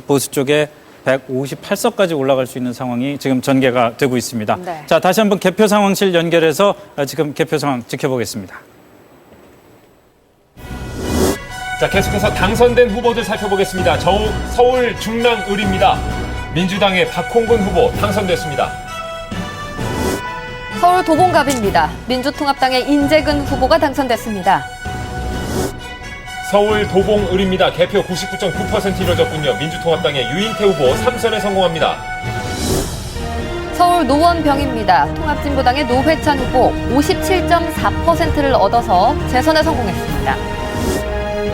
[SPEAKER 1] 보수 쪽에 158석까지 올라갈 수 있는 상황이 지금 전개가 되고 있습니다.
[SPEAKER 2] 네.
[SPEAKER 1] 자, 다시 한번 개표 상황실 연결해서 지금 개표 상황 지켜보겠습니다.
[SPEAKER 4] 자, 계속해서 당선된 후보들 살펴보겠습니다. 서울 중랑을입니다. 민주당의 박홍근 후보 당선됐습니다.
[SPEAKER 5] 서울 도봉갑입니다. 민주통합당의 인재근 후보가 당선됐습니다.
[SPEAKER 4] 서울 도봉을입니다. 개표 99.9% 이루어졌군요. 민주통합당의 유인태 후보 3선에 성공합니다.
[SPEAKER 5] 서울 노원병입니다. 통합진보당의 노회찬 후보 57.4%를 얻어서 재선에 성공했습니다.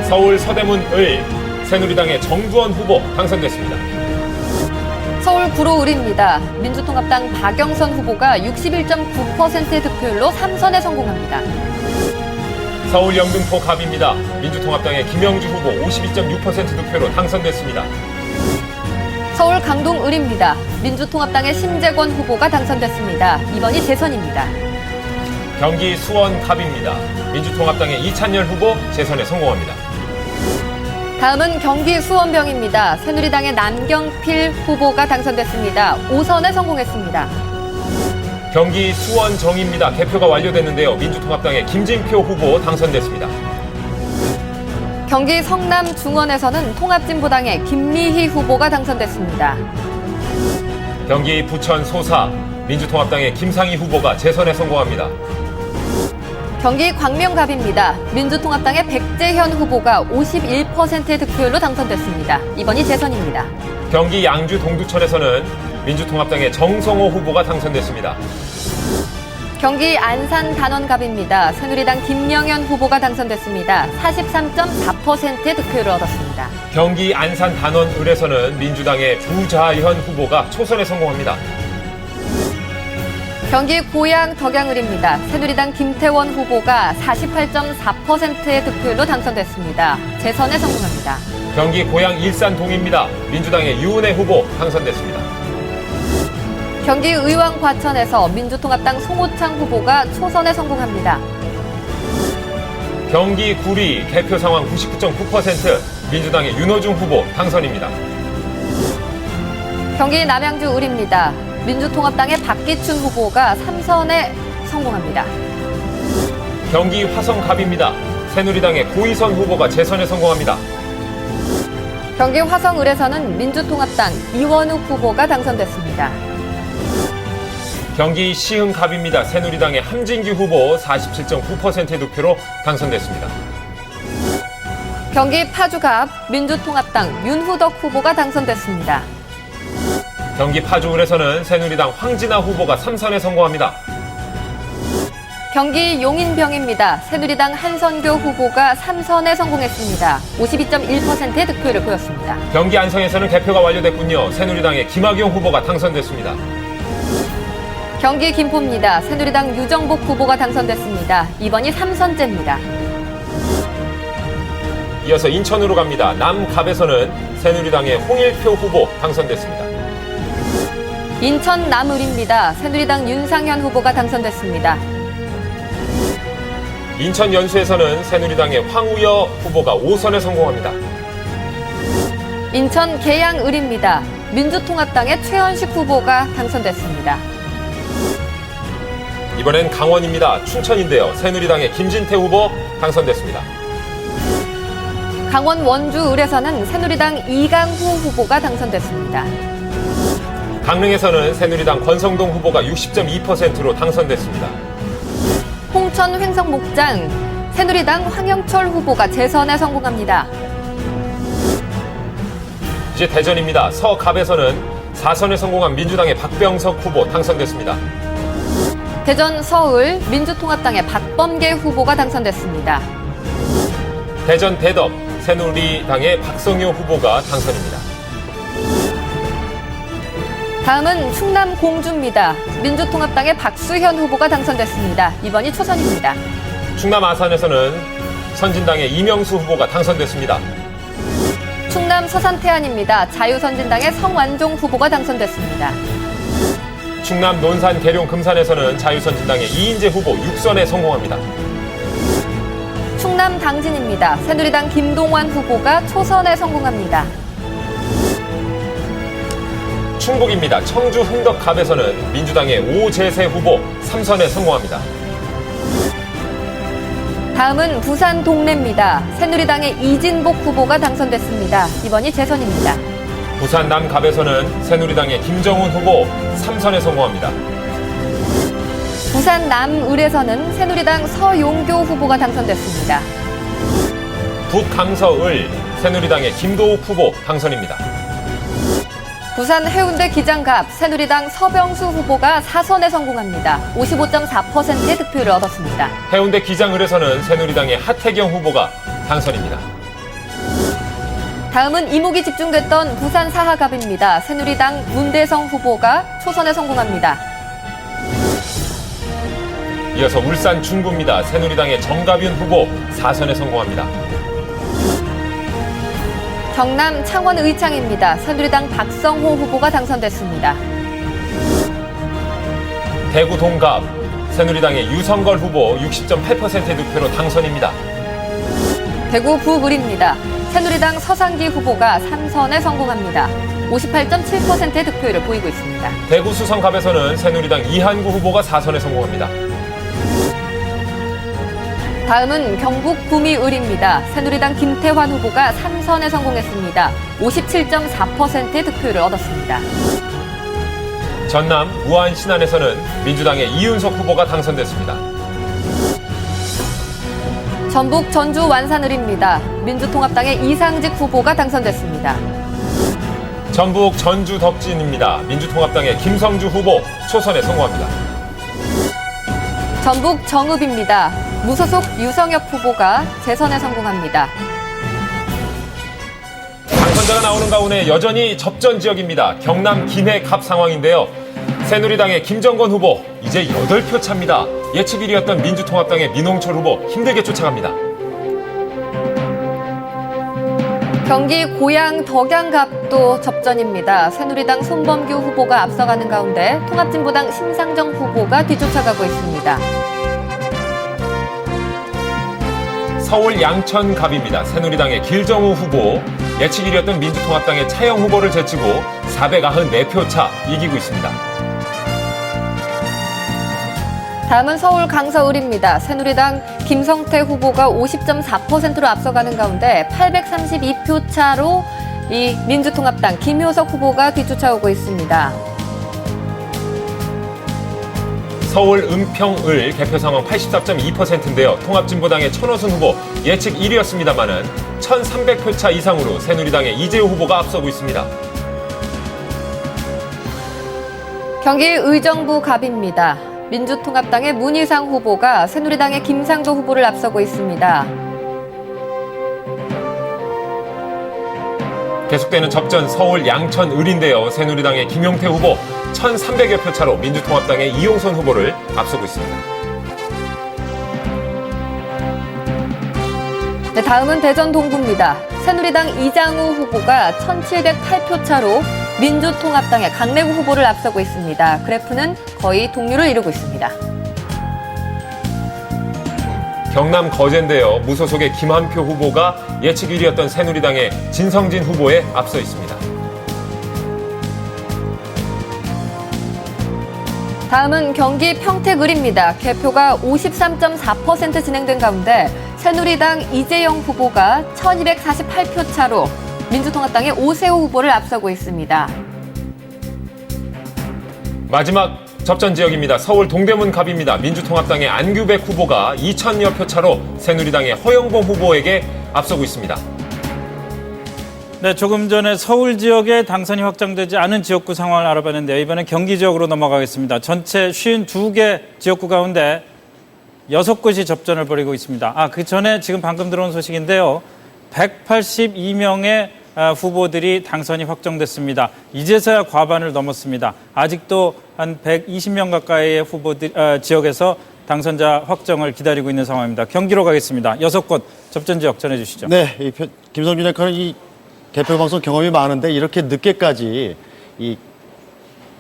[SPEAKER 4] 서울 서대문을 새누리당의 정두원 후보 당선됐습니다.
[SPEAKER 5] 서울 구로을입니다. 민주통합당 박영선 후보가 61.9%의 득표율로 3선에 성공합니다.
[SPEAKER 4] 서울 영등포 갑입니다. 민주통합당의 김영주 후보 52.6% 득표로 당선됐습니다.
[SPEAKER 5] 서울 강동을입니다. 민주통합당의 심재권 후보가 당선됐습니다. 이번이 재선입니다.
[SPEAKER 4] 경기 수원 갑입니다. 민주통합당의 이찬열 후보 재선에 성공합니다.
[SPEAKER 5] 다음은 경기 수원병입니다. 새누리당의 남경필 후보가 당선됐습니다. 5선에 성공했습니다.
[SPEAKER 4] 경기 수원정입니다. 개표가 완료됐는데요. 민주통합당의 김진표 후보 당선됐습니다.
[SPEAKER 5] 경기 성남 중원에서는 통합진보당의 김미희 후보가 당선됐습니다.
[SPEAKER 4] 경기 부천 소사 민주통합당의 김상희 후보가 재선에 성공합니다.
[SPEAKER 5] 경기 광명갑입니다. 민주통합당의 백재현 후보가 51%의 득표율로 당선됐습니다. 이번이 재선입니다.
[SPEAKER 4] 경기 양주 동두천에서는 민주통합당의 정성호 후보가 당선됐습니다.
[SPEAKER 5] 경기 안산 단원갑입니다. 새누리당 김명현 후보가 당선됐습니다. 43.4%의 득표율을 얻었습니다.
[SPEAKER 4] 경기 안산 단원을에서는 민주당의 주자현 후보가 초선에 성공합니다.
[SPEAKER 5] 경기 고양 덕양을입니다. 새누리당 김태원 후보가 48.4%의 득표율로 당선됐습니다. 재선에 성공합니다.
[SPEAKER 4] 경기 고양 일산동입니다. 민주당의 유은혜 후보 당선됐습니다.
[SPEAKER 5] 경기 의왕 과천에서 민주통합당 송호창 후보가 초선에 성공합니다.
[SPEAKER 4] 경기 구리 개표 상황 99.9% 민주당의 윤호중 후보 당선입니다.
[SPEAKER 5] 경기 남양주 을입니다. 민주통합당의 박기춘 후보가 3선에 성공합니다.
[SPEAKER 4] 경기 화성갑입니다. 새누리당의 고희선 후보가 재선에 성공합니다.
[SPEAKER 5] 경기 화성을에서는 민주통합당 이원욱 후보가 당선됐습니다.
[SPEAKER 4] 경기 시흥갑입니다. 새누리당의 함진규 후보 47.9%의 득표로 당선됐습니다.
[SPEAKER 5] 경기 파주갑 민주통합당 윤후덕 후보가 당선됐습니다.
[SPEAKER 4] 경기 파주을에서는 새누리당 황진아 후보가 3선에 성공합니다.
[SPEAKER 5] 경기 용인병입니다. 새누리당 한선교 후보가 3선에 성공했습니다. 52.1%의 득표를 보였습니다.
[SPEAKER 4] 경기 안성에서는 개표가 완료됐군요. 새누리당의 김학용 후보가 당선됐습니다.
[SPEAKER 5] 경기 김포입니다. 새누리당 유정복 후보가 당선됐습니다. 이번이 3선째입니다.
[SPEAKER 4] 이어서 인천으로 갑니다. 남갑에서는 새누리당의 홍일표 후보 당선됐습니다.
[SPEAKER 5] 인천 남을입니다. 새누리당 윤상현 후보가 당선됐습니다.
[SPEAKER 4] 인천 연수에서는 새누리당의 황우여 후보가 5선에 성공합니다.
[SPEAKER 5] 인천 계양을입니다. 민주통합당의 최현식 후보가 당선됐습니다.
[SPEAKER 4] 이번엔 강원입니다. 춘천인데요. 새누리당의 김진태 후보 당선됐습니다.
[SPEAKER 5] 강원 원주 을에서는 새누리당 이강후 후보가 당선됐습니다.
[SPEAKER 4] 강릉에서는 새누리당 권성동 후보가 60.2%로 당선됐습니다.
[SPEAKER 5] 홍천 횡성 목장 새누리당 황영철 후보가 재선에 성공합니다.
[SPEAKER 4] 이제 대전입니다. 서갑에서는 4선에 성공한 민주당의 박병석 후보 당선됐습니다.
[SPEAKER 5] 대전 서울 민주통합당의 박범계 후보가 당선됐습니다.
[SPEAKER 4] 대전 대덕 새누리당의 박성효 후보가 당선입니다.
[SPEAKER 5] 다음은 충남 공주입니다. 민주통합당의 박수현 후보가 당선됐습니다. 이번이 초선입니다.
[SPEAKER 4] 충남 아산에서는 선진당의 이명수 후보가 당선됐습니다.
[SPEAKER 5] 충남 서산태안입니다. 자유선진당의 성완종 후보가 당선됐습니다.
[SPEAKER 4] 충남 논산 계룡 금산에서는 자유선진당의 이인재 후보 6선에 성공합니다.
[SPEAKER 5] 충남 당진입니다. 새누리당 김동완 후보가 초선에 성공합니다.
[SPEAKER 4] 충북입니다. 청주 흥덕갑에서는 민주당의 오재세 후보 3선에 성공합니다.
[SPEAKER 5] 다음은 부산 동래입니다. 새누리당의 이진복 후보가 당선됐습니다. 이번이 재선입니다.
[SPEAKER 4] 부산 남갑에서는 새누리당의 김정훈 후보 3선에 성공합니다.
[SPEAKER 5] 부산 남을에서는 새누리당 서용교 후보가 당선됐습니다.
[SPEAKER 4] 북강서을 새누리당의 김도욱 후보 당선입니다.
[SPEAKER 5] 부산 해운대 기장갑 새누리당 서병수 후보가 4선에 성공합니다. 55.4%의 득표를 얻었습니다.
[SPEAKER 4] 해운대 기장을에서는 새누리당의 하태경 후보가 당선입니다.
[SPEAKER 5] 다음은 이목이 집중됐던 부산 사하갑입니다. 새누리당 문대성 후보가 초선에 성공합니다.
[SPEAKER 4] 이어서 울산 중구입니다. 새누리당의 정가윤 후보 4선에 성공합니다.
[SPEAKER 5] 경남 창원 의창입니다. 새누리당 박성호 후보가 당선됐습니다.
[SPEAKER 4] 대구 동갑 새누리당의 유성걸 후보 60.8%의 득표로 당선입니다.
[SPEAKER 5] 대구 북을입니다. 새누리당 서상기 후보가 3선에 성공합니다. 58.7%의 득표율을 보이고 있습니다.
[SPEAKER 4] 대구 수성갑에서는 새누리당 이한구 후보가 4선에 성공합니다.
[SPEAKER 5] 다음은 경북 구미을입니다. 새누리당 김태환 후보가 3선에 성공했습니다. 57.4%의 득표율을 얻었습니다.
[SPEAKER 4] 전남 우한 신안에서는 민주당의 이윤석 후보가 당선됐습니다.
[SPEAKER 5] 전북 전주 완산을입니다. 민주통합당의 이상직 후보가 당선됐습니다.
[SPEAKER 4] 전북 전주 덕진입니다. 민주통합당의 김성주 후보 초선에 성공합니다.
[SPEAKER 5] 전북 정읍입니다. 무소속 유성혁 후보가 재선에 성공합니다.
[SPEAKER 4] 당선자가 나오는 가운데 여전히 접전 지역입니다. 경남 김해갑 상황인데요. 새누리당의 김정건 후보 이제 8표 차입니다. 예측 1위였던 민주통합당의 민홍철 후보 힘들게 쫓아갑니다.
[SPEAKER 5] 경기 고양 덕양갑도 접전입니다. 새누리당 손범규 후보가 앞서가는 가운데 통합진보당 심상정 후보가 뒤쫓아가고 있습니다.
[SPEAKER 4] 서울 양천갑입니다. 새누리당의 길정우 후보 예측 1위였던 민주통합당의 차영 후보를 제치고 494표 차 이기고 있습니다.
[SPEAKER 5] 다음은 서울 강서을입니다. 새누리당 김성태 후보가 50.4%로 앞서가는 가운데 832표 차로 이 민주통합당 김효석 후보가 뒤쫓아오고 있습니다.
[SPEAKER 4] 서울 은평을 개표 상황 84.2%인데요. 통합진보당의 천호순 후보 예측 1위였습니다마는 1,300표 차 이상으로 새누리당의 이재호 후보가 앞서고 있습니다.
[SPEAKER 5] 경기 의정부 갑입니다. 민주통합당의 문희상 후보가 새누리당의 김상조 후보를 앞서고 있습니다.
[SPEAKER 4] 계속되는 접전 서울 양천을인데요. 새누리당의 김용태 후보 1,300여 표 차로 민주통합당의 이용선 후보를 앞서고 있습니다.
[SPEAKER 5] 네, 다음은 대전 동구입니다. 새누리당 이장우 후보가 1,708표 차로 민주통합당의 강래구 후보를 앞서고 있습니다. 그래프는 거의 동률을 이루고 있습니다.
[SPEAKER 4] 경남 거제인데요. 무소속의 김한표 후보가 예측 1위였던 새누리당의 진성진 후보에 앞서 있습니다.
[SPEAKER 5] 다음은 경기 평택을입니다. 개표가 53.4% 진행된 가운데 새누리당 이재영 후보가 1248표 차로 민주통합당의 오세호 후보를 앞서고 있습니다.
[SPEAKER 4] 마지막 접전 지역입니다. 서울 동대문 갑입니다. 민주통합당의 안규백 후보가 2,000여 표 차로 새누리당의 허영봉 후보에게 앞서고 있습니다.
[SPEAKER 1] 네, 조금 전에 서울 지역에 당선이 확정되지 않은 지역구 상황을 알아봤는데요. 이번엔 경기 지역으로 넘어가겠습니다. 전체 52개 지역구 가운데 6곳이 접전을 벌이고 있습니다. 그 전에 지금 방금 들어온 소식인데요. 182명의 후보들이 당선이 확정됐습니다. 이제서야 과반을 넘었습니다. 아직도 한 120명 가까이의 후보들 지역에서 당선자 확정을 기다리고 있는 상황입니다. 경기로 가겠습니다. 6곳 접전 지역 전해주시죠.
[SPEAKER 6] 네, 김성준 앵커는 이 개표 방송 경험이 많은데 이렇게 늦게까지 이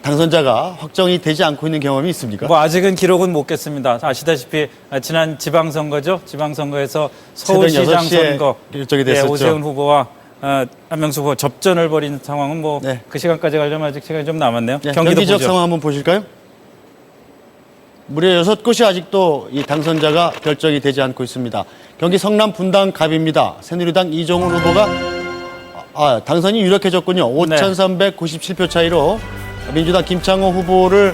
[SPEAKER 6] 당선자가 확정이 되지 않고 있는 경험이 있습니까?
[SPEAKER 1] 뭐 아직은 기록은 못 깼습니다. 아시다시피 지난 지방선거죠. 지방선거에서 서울시장 선거
[SPEAKER 6] 결정이 됐었죠.
[SPEAKER 1] 오세훈 후보와 한명수 후보 접전을 벌인 상황은 뭐 그 시간까지 가려면 아직 시간이 좀 남았네요.
[SPEAKER 6] 네,
[SPEAKER 1] 경기도
[SPEAKER 6] 경기 지역
[SPEAKER 1] 보죠.
[SPEAKER 6] 상황 한번 보실까요? 무려 6곳이 아직도 이 당선자가 결정이 되지 않고 있습니다. 경기 성남 분당 갑입니다. 새누리당 이종훈 후보가 당선이 유력해졌군요. 5,397표 차이로 민주당 김창호 후보를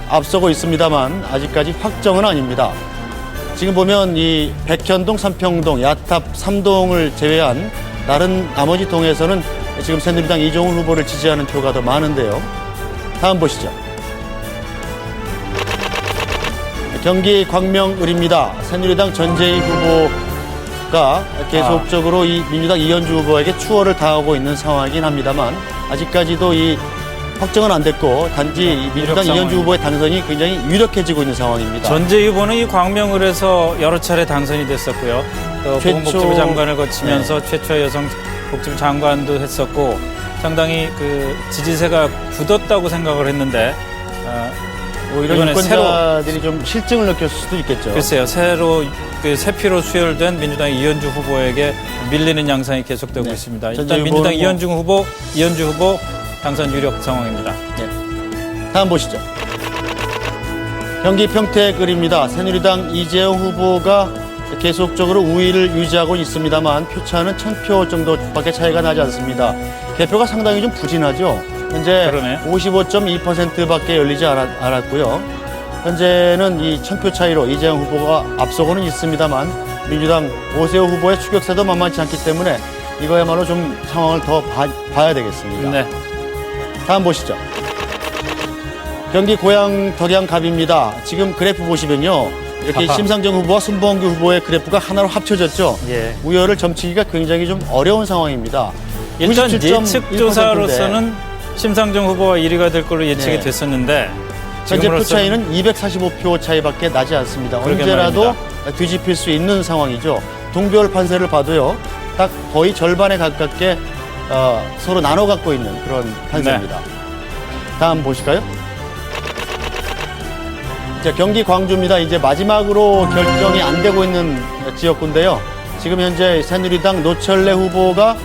[SPEAKER 6] 앞서고 있습니다만 아직까지 확정은 아닙니다. 지금 보면 이 백현동, 삼평동, 야탑 3동을 제외한 다른 나머지 동에서는 지금 새누리당 이종훈 후보를 지지하는 표가 더 많은데요. 다음 보시죠. 경기 광명을입니다. 새누리당 전재희 후보가 계속적으로 이 민주당 이현주 후보에게 추월을 당하고 있는 상황이긴 합니다만 아직까지도 이 확정은 안 됐고 단지 이 민주당 이현주 후보의 당선이 굉장히 유력해지고 있는 상황입니다.
[SPEAKER 1] 전재희 후보는 이 광명을에서 여러 차례 당선이 됐었고요. 또 보건복지부 장관을 거치면서 최초의 여성 복지부 장관도 했었고 상당히 그 지지세가 굳었다고 생각을 했는데
[SPEAKER 6] 오히려 유권자들이 좀 실증을 느꼈을 수도 있겠죠.
[SPEAKER 1] 글쎄요. 새로 그 새피로 수혈된 민주당 이현주 후보에게 밀리는 양상이 계속되고 있습니다. 일단 민주당 이현주 후보 당선 유력 상황입니다.
[SPEAKER 6] 네. 다음 보시죠. 경기 평택을입니다. 새누리당 이재영 후보가 계속적으로 우위를 유지하고 있습니다만 표차는 1,000표 정도밖에 차이가 나지 않습니다. 개표가 상당히 좀 부진하죠. 현재 55.2%밖에 열리지 않았고요. 현재는 이 1,000표 차이로 이재영 후보가 앞서고는 있습니다만 민주당 오세호 후보의 추격세도 만만치 않기 때문에 이거야말로 좀 상황을 더 봐야 되겠습니다.
[SPEAKER 1] 네.
[SPEAKER 6] 다음 보시죠. 경기 고양 덕양갑입니다. 지금 그래프 보시면요. 이렇게 심상정 후보와 손범규 후보의 그래프가 하나로 합쳐졌죠.
[SPEAKER 1] 예.
[SPEAKER 6] 우열을 점치기가 굉장히 좀 어려운 상황입니다.
[SPEAKER 1] 일단 예측 조사로서는 심상정 후보가 1위가 될 걸로 예측이 됐었는데
[SPEAKER 6] 현재 표 차이는 245표 차이밖에 나지 않습니다. 언제라도 말입니다. 뒤집힐 수 있는 상황이죠. 동별 판세를 봐도요. 딱 거의 절반에 가깝게 서로 나눠 갖고 있는 그런 판세입니다. 네. 다음 보실까요? 자, 경기 광주입니다. 이제 마지막으로 결정이 안 되고 있는 지역구인데요. 지금 현재 새누리당 노철래 후보가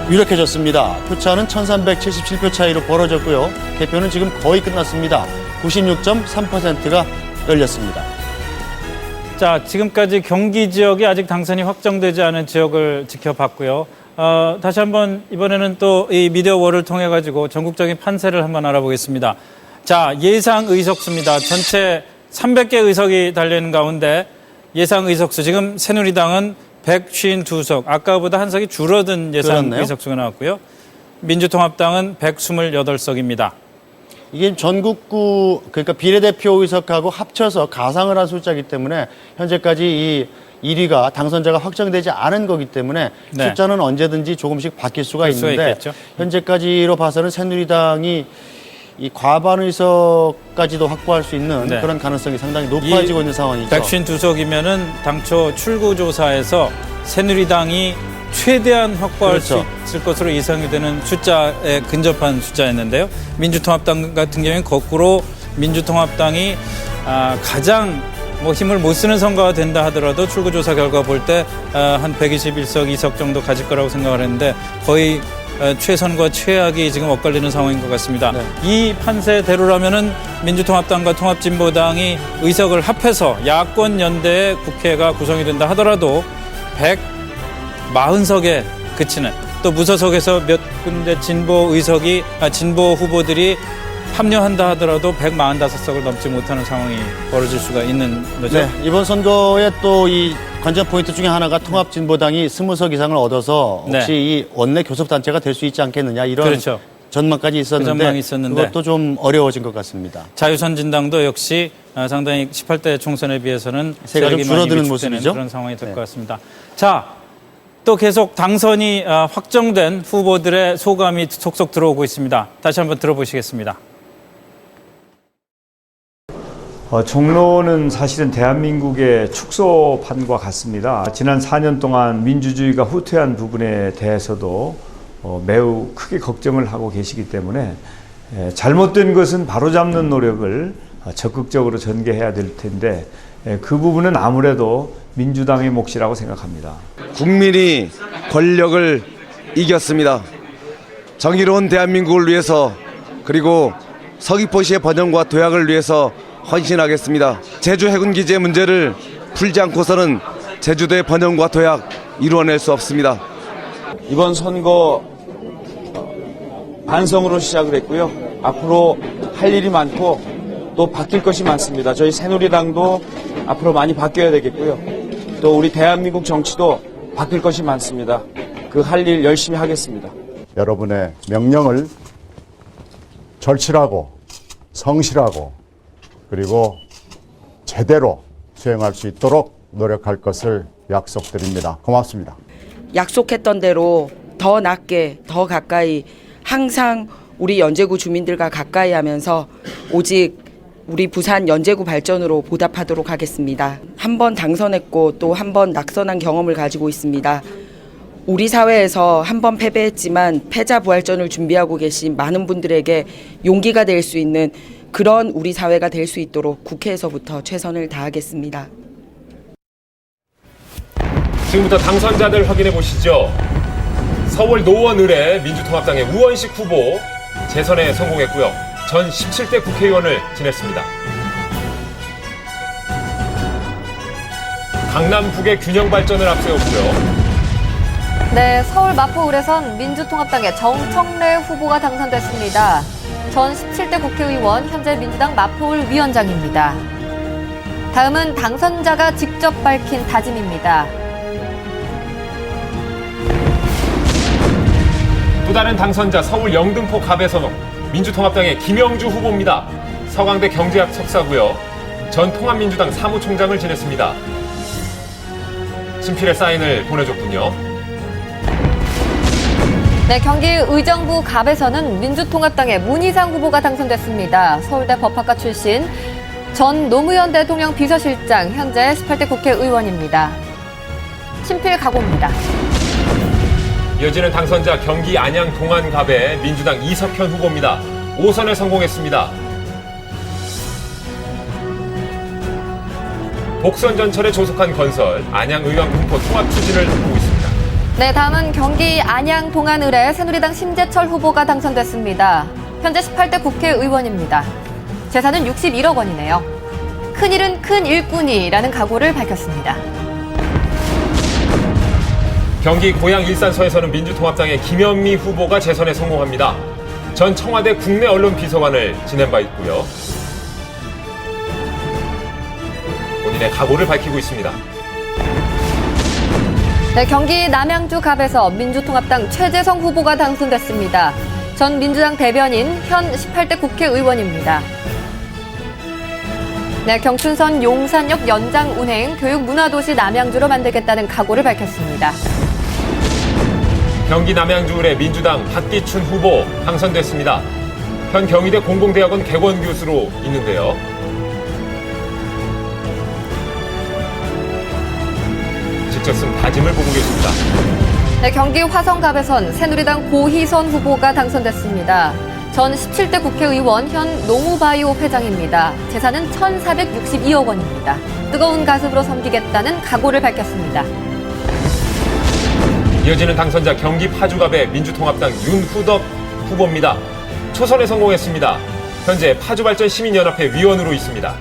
[SPEAKER 6] 유력해졌습니다. 표차는 1,377표 차이로 벌어졌고요. 개표는 지금 거의 끝났습니다. 96.3%가 열렸습니다.
[SPEAKER 1] 자, 지금까지 경기 지역이 아직 당선이 확정되지 않은 지역을 지켜봤고요. 다시 한번 이번에는 또 이 미디어월을 통해 가지고 전국적인 판세를 한번 알아보겠습니다. 자, 예상 의석수입니다. 전체 300개 의석이 달리는 가운데 예상 의석수 지금 새누리당은 152석, 아까보다 한 석이 줄어든 예상 의석수가 나왔고요. 민주통합당은 128석입니다.
[SPEAKER 6] 이게 전국구, 그러니까 비례대표 의석하고 합쳐서 가상을 한 숫자이기 때문에 현재까지 이 1위가 당선자가 확정되지 않은 거기 때문에 숫자는 언제든지 조금씩 바뀔 수가 있는데 현재까지로 봐서는 새누리당이 이 과반 의석까지도 확보할 수 있는 그런 가능성이 상당히 높아지고 있는 상황이죠.
[SPEAKER 1] 152석이면은 당초 출구조사에서 새누리당이 최대한 확보할 수 있을 것으로 예상이 되는 숫자에 근접한 숫자였는데요. 민주통합당 같은 경우에는 거꾸로 민주통합당이 가장 힘을 못 쓰는 선거가 된다 하더라도 출구조사 결과 볼 때 한 121석, 2석 정도 가질 거라고 생각을 했는데 거의 최선과 최악이 지금 엇갈리는 상황인 것 같습니다. 이 판세대로라면은 민주통합당과 통합진보당이 의석을 합해서 야권 연대의 국회가 구성이 된다 하더라도 140석에 그치는, 또 무소속에서 몇 군데 진보 후보들이 합류한다 하더라도 145석을 넘지 못하는 상황이 벌어질 수가 있는 거죠.
[SPEAKER 6] 네, 이번 선거에 또 이 관전 포인트 중에 하나가 통합진보당이 20석 이상을 얻어서 혹시 이 원내 교섭단체가 될 수 있지 않겠느냐, 이런
[SPEAKER 1] 그렇죠.
[SPEAKER 6] 전망까지 있었는데,
[SPEAKER 1] 그 전망이 있었는데
[SPEAKER 6] 그것도 좀 어려워진 것 같습니다.
[SPEAKER 1] 자유선진당도 역시 상당히 18대 총선에 비해서는
[SPEAKER 6] 세가 좀
[SPEAKER 1] 세력이 많이
[SPEAKER 6] 줄어드는
[SPEAKER 1] 위축되는
[SPEAKER 6] 모습이죠.
[SPEAKER 1] 그런 상황이 될 것 같습니다. 자, 또 계속 당선이 확정된 후보들의 소감이 속속 들어오고 있습니다. 다시 한번 들어보시겠습니다.
[SPEAKER 12] 종로는 사실은 대한민국의 축소판과 같습니다. 지난 4년 동안 민주주의가 후퇴한 부분에 대해서도 매우 크게 걱정을 하고 계시기 때문에 잘못된 것은 바로잡는 노력을 적극적으로 전개해야 될 텐데, 그 부분은 아무래도 민주당의 몫이라고 생각합니다.
[SPEAKER 13] 국민이 권력을 이겼습니다. 정의로운 대한민국을 위해서, 그리고 서귀포시의 번영과 도약을 위해서 헌신하겠습니다. 제주 해군기지의 문제를 풀지 않고서는 제주도의 번영과 도약 이루어낼 수 없습니다.
[SPEAKER 14] 이번 선거 반성으로 시작을 했고요. 앞으로 할 일이 많고 또 바뀔 것이 많습니다. 저희 새누리당도 앞으로 많이 바뀌어야 되겠고요. 또 우리 대한민국 정치도 바뀔 것이 많습니다. 그 할 일 열심히 하겠습니다.
[SPEAKER 15] 여러분의 명령을 절실하고 성실하고 그리고 제대로 수행할 수 있도록 노력할 것을 약속드립니다. 고맙습니다.
[SPEAKER 16] 약속했던 대로 더 낮게, 더 가까이, 항상 우리 연제구 주민들과 가까이 하면서 오직 우리 부산 연제구 발전으로 보답하도록 하겠습니다. 한 번 당선했고 또 한 번 낙선한 경험을 가지고 있습니다. 우리 사회에서 한 번 패배했지만 패자 부활전을 준비하고 계신 많은 분들에게 용기가 될 수 있는 그런 우리 사회가 될 수 있도록 국회에서부터 최선을 다하겠습니다.
[SPEAKER 4] 지금부터 당선자들 확인해 보시죠. 서울 노원 의뢰 민주통합당의 우원식 후보 재선에 성공했고요. 전 17대 국회의원을 지냈습니다. 강남 북의 균형 발전을 앞세웠고요.
[SPEAKER 5] 네, 서울 마포 의뢰선 민주통합당의 정청래 후보가 당선됐습니다. 전 17대 국회의원, 현재 민주당 마포을 위원장입니다. 다음은 당선자가 직접 밝힌 다짐입니다.
[SPEAKER 4] 또 다른 당선자 서울 영등포 갑에서 민주통합당의 김영주 후보입니다. 서강대 경제학 석사고요. 전 통합민주당 사무총장을 지냈습니다. 친필의 사인을 보내줬군요.
[SPEAKER 5] 네, 경기 의정부 갑에서는 민주통합당의 문희상 후보가 당선됐습니다. 서울대 법학과 출신, 전 노무현 대통령 비서실장, 현재 18대 국회의원입니다. 친필 각오입니다.
[SPEAKER 4] 이어지는 당선자 경기 안양 동안갑의 민주당 이석현 후보입니다. 5선에 성공했습니다. 복선 전철에 조속한 건설, 안양 의왕 군포 통합 추진을 하고 있습니다.
[SPEAKER 5] 네, 다음은 경기 안양 동안 의뢰 새누리당 심재철 후보가 당선됐습니다. 현재 18대 국회의원입니다. 재산은 61억 원이네요. 큰일은 큰 일꾼이라는 각오를 밝혔습니다.
[SPEAKER 4] 경기 고양 일산서에서는 민주통합당의 김현미 후보가 재선에 성공합니다. 전 청와대 국내 언론 비서관을 지낸 바 있고요. 본인의 각오를 밝히고 있습니다.
[SPEAKER 5] 네, 경기 남양주 갑에서 민주통합당 최재성 후보가 당선됐습니다. 전 민주당 대변인, 현 18대 국회의원입니다. 네, 경춘선 용산역 연장 운행 교육문화도시 남양주로 만들겠다는 각오를 밝혔습니다.
[SPEAKER 4] 경기 남양주 의뢰 민주당 박기춘 후보 당선됐습니다. 현 경희대 공공대학원 개원 교수로 있는데요. 직접 쓴 다짐을 보고 계십니다.
[SPEAKER 5] 네, 경기 화성갑에선 새누리당 고희선 후보가 당선됐습니다. 전 17대 국회의원, 현 농우바이오 회장입니다. 재산은 1,462억 원입니다. 뜨거운 가슴으로 섬기겠다는 각오를 밝혔습니다.
[SPEAKER 4] 이어지는 당선자 경기 파주갑의 민주통합당 윤후덕 후보입니다. 초선에 성공했습니다. 현재 파주발전 시민연합회 위원으로 있습니다.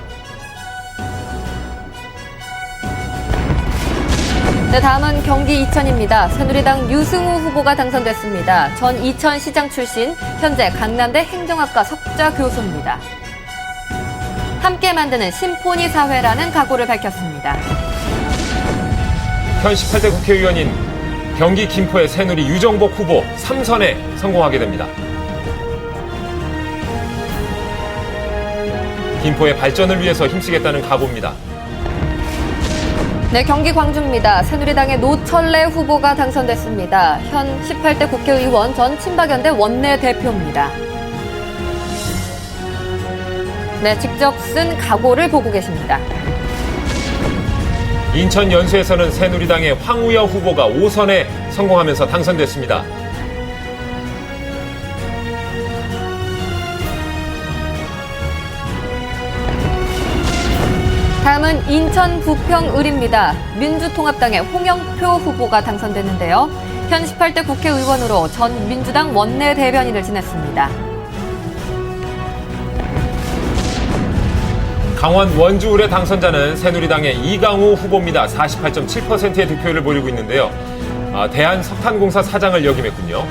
[SPEAKER 5] 네, 다음은 경기 이천입니다. 새누리당 유승우 후보가 당선됐습니다. 전 이천시장 출신, 현재 강남대 행정학과 석좌 교수입니다. 함께 만드는 심포니 사회라는 각오를 밝혔습니다.
[SPEAKER 4] 현 18대 국회의원인 경기 김포의 새누리 유정복 후보 3선에 성공하게 됩니다. 김포의 발전을 위해서 힘쓰겠다는 각오입니다.
[SPEAKER 5] 네, 경기 광주입니다. 새누리당의 노철래 후보가 당선됐습니다. 현 18대 국회의원, 전 친박연대 원내대표입니다. 네, 직접 쓴 각오를 보고 계십니다.
[SPEAKER 4] 인천 연수에서는 새누리당의 황우여 후보가 5선에 성공하면서 당선됐습니다.
[SPEAKER 5] 다음은 인천 부평을입니다. 민주통합당의 홍영표 후보가 당선됐는데요. 현 18대 국회의원으로 전 민주당 원내대변인을 지냈습니다.
[SPEAKER 4] 강원 원주을의 당선자는 새누리당의 이강우 후보입니다. 48.7%의 득표율을 보이고 있는데요. 대한석탄공사 사장을 역임했군요.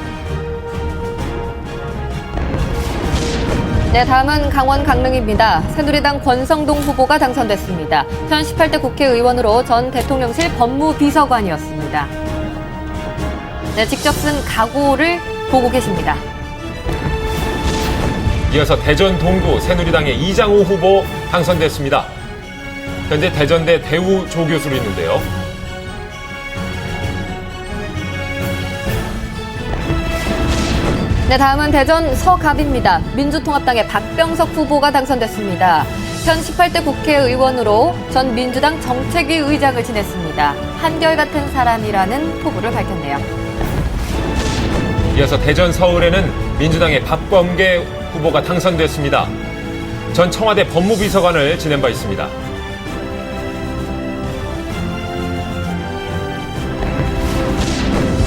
[SPEAKER 5] 네, 다음은 강원 강릉입니다. 새누리당 권성동 후보가 당선됐습니다. 현 18대 국회의원으로 전 대통령실 법무비서관이었습니다. 네, 직접 쓴 각오를 보고 계십니다.
[SPEAKER 4] 이어서 대전 동구 새누리당의 이장우 후보 당선됐습니다. 현재 대전대 대우 조교수로 있는데요.
[SPEAKER 5] 네, 다음은 대전 서갑입니다. 민주통합당의 박병석 후보가 당선됐습니다. 현 18대 국회의원으로 전 민주당 정책위 의장을 지냈습니다. 한결같은 사람이라는 포부를 밝혔네요.
[SPEAKER 4] 이어서 대전 서울에는 민주당의 박범계 후보가 당선됐습니다. 전 청와대 법무비서관을 지낸 바 있습니다.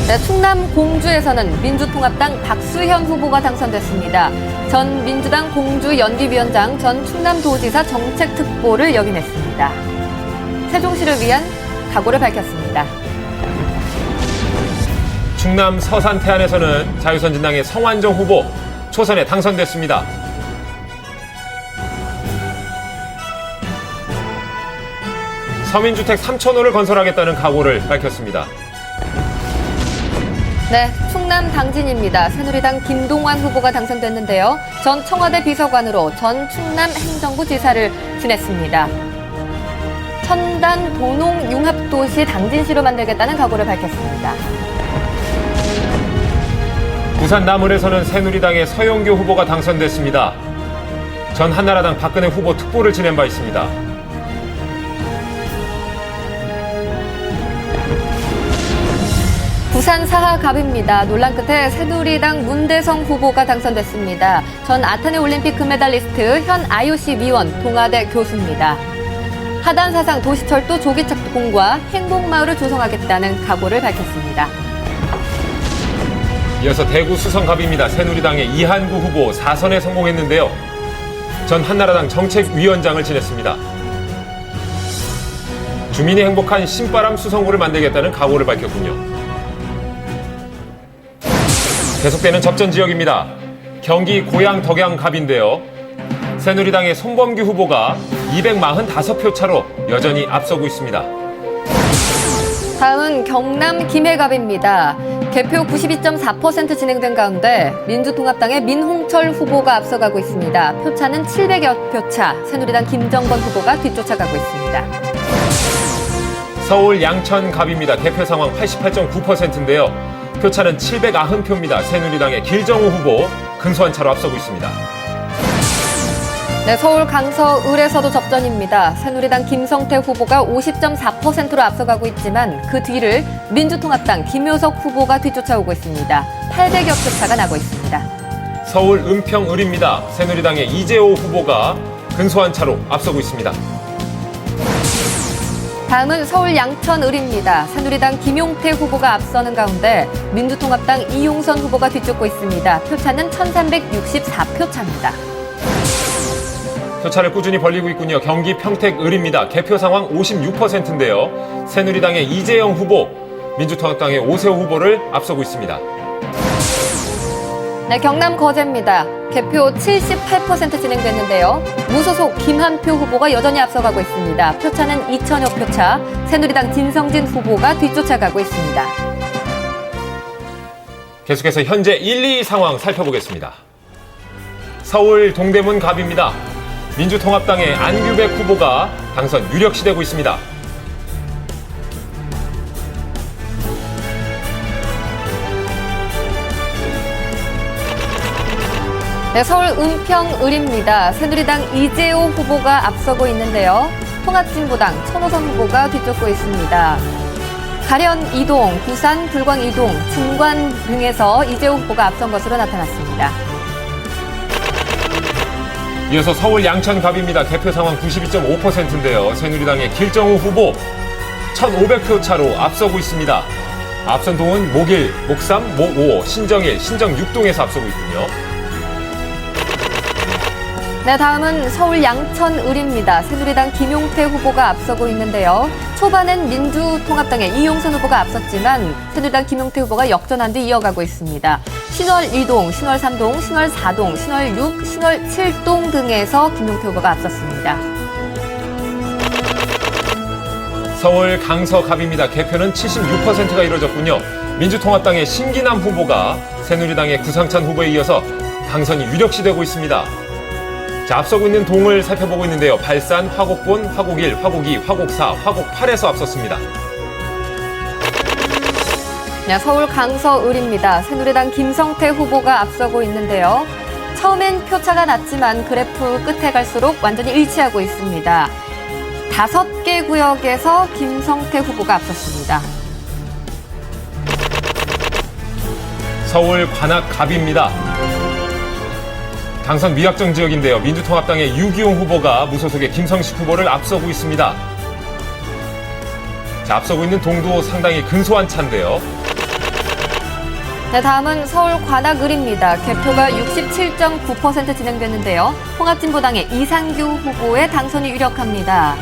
[SPEAKER 5] 네, 충남 공주에서는 민주통합당 박수현 후보가 당선됐습니다. 전 민주당 공주연기위원장, 전 충남도지사 정책특보를 역임했습니다. 세종시를 위한 각오를 밝혔습니다.
[SPEAKER 4] 충남 서산 태안에서는 자유선진당의 성완종 후보 초선에 당선됐습니다. 서민주택 3,000호를 건설하겠다는 각오를 밝혔습니다.
[SPEAKER 5] 네, 충남 당진입니다. 새누리당 김동완 후보가 당선됐는데요. 전 청와대 비서관으로 전 충남 행정부 지사를 지냈습니다. 첨단 도농 융합도시 당진시로 만들겠다는 각오를 밝혔습니다.
[SPEAKER 4] 부산 남을에서는 새누리당의 서영교 후보가 당선됐습니다. 전 한나라당 박근혜 후보 특보를 지낸 바 있습니다.
[SPEAKER 5] 부산 사하갑입니다. 논란 끝에 새누리당 문대성 후보가 당선됐습니다. 전 아테네 올림픽 금메달리스트, 현 IOC 위원, 동아대 교수입니다. 하단 사상 도시철도 조기 착공과 행복마을을 조성하겠다는 각오를 밝혔습니다.
[SPEAKER 4] 이어서 대구 수성갑입니다. 새누리당의 이한구 후보 4선에 성공했는데요. 전 한나라당 정책위원장을 지냈습니다. 주민이 행복한 신바람 수성구를 만들겠다는 각오를 밝혔군요. 계속되는 접전 지역입니다. 경기 고양 덕양갑인데요. 새누리당의 손범규 후보가 245표 차로 여전히 앞서고 있습니다.
[SPEAKER 5] 다음은 경남 김해갑입니다. 개표 92.4% 진행된 가운데 민주통합당의 민홍철 후보가 앞서가고 있습니다. 표차는 700여 표 차, 새누리당 김정건 후보가 뒤쫓아가고 있습니다.
[SPEAKER 4] 서울 양천갑입니다. 개표 상황 88.9%인데요. 표차는 790표입니다. 새누리당의 길정우 후보 근소한 차로 앞서고 있습니다.
[SPEAKER 5] 네, 서울 강서을에서도 접전입니다. 새누리당 김성태 후보가 50.4%로 앞서가고 있지만 그 뒤를 민주통합당 김효석 후보가 뒤쫓아오고 있습니다. 800여 표 차가 나고 있습니다.
[SPEAKER 4] 서울 은평을입니다. 새누리당의 이재호 후보가 근소한 차로 앞서고 있습니다.
[SPEAKER 5] 다음은 서울 양천을입니다. 새누리당 김용태 후보가 앞서는 가운데 민주통합당 이용선 후보가 뒤쫓고 있습니다. 표차는 1364표 차입니다.
[SPEAKER 4] 표차를 꾸준히 벌리고 있군요. 경기 평택을입니다. 개표 상황 56%인데요. 새누리당의 이재영 후보, 민주통합당의 오세호 후보를 앞서고 있습니다.
[SPEAKER 5] 네, 경남 거제입니다. 개표 78% 진행됐는데요. 무소속 김한표 후보가 여전히 앞서가고 있습니다. 표차는 2천여 표 차. 새누리당 진성진 후보가 뒤쫓아가고 있습니다.
[SPEAKER 4] 계속해서 현재 1, 2 상황 살펴보겠습니다. 서울 동대문 갑입니다. 민주통합당의 안규백 후보가 당선 유력시되고 있습니다.
[SPEAKER 5] 네, 서울 은평을입니다. 새누리당 이재호 후보가 앞서고 있는데요. 통합진보당 천호선 후보가 뒤쫓고 있습니다. 가련 이동, 부산 불광 이동, 진관 등에서 이재호 후보가 앞선 것으로 나타났습니다.
[SPEAKER 4] 이어서 서울 양천갑입니다. 개표 상황 92.5%인데요. 새누리당의 길정우 후보 1,500표 차로 앞서고 있습니다. 앞선 동은 목일, 목삼, 목5, 신정일, 신정 6동에서 앞서고 있군요.
[SPEAKER 5] 네, 다음은 서울 양천을입니다. 새누리당 김용태 후보가 앞서고 있는데요. 초반엔 민주통합당의 이용선 후보가 앞섰지만 새누리당 김용태 후보가 역전한 뒤 이어가고 있습니다. 신월 2동, 신월 3동, 신월 4동, 신월 6, 신월 7동 등에서 김용태 후보가 앞섰습니다.
[SPEAKER 4] 서울 강서갑입니다. 개표는 76%가 이루어졌군요. 민주통합당의 신기남 후보가 새누리당의 구상찬 후보에 이어서 당선이 유력시되고 있습니다. 자, 앞서고 있는 동을 살펴보고 있는데요. 발산, 화곡본, 화곡1, 화곡2, 화곡4, 화곡8에서 앞섰습니다.
[SPEAKER 5] 네, 서울 강서을입니다. 새누리당 김성태 후보가 앞서고 있는데요. 처음엔 표차가 낮지만 그래프 끝에 갈수록 완전히 일치하고 있습니다. 5개 구역에서 김성태 후보가 앞섰습니다.
[SPEAKER 4] 서울 관악갑입니다. 당선 미확정 지역인데요. 민주통합당의 유기용 후보가 무소속의 김성식 후보를 앞서고 있습니다. 자, 앞서고 있는 동도 상당히 근소한 차인데요.
[SPEAKER 5] 네, 다음은 서울 관악을입니다. 개표가 67.9% 진행됐는데요. 통합진보당의 이상규 후보의 당선이 유력합니다.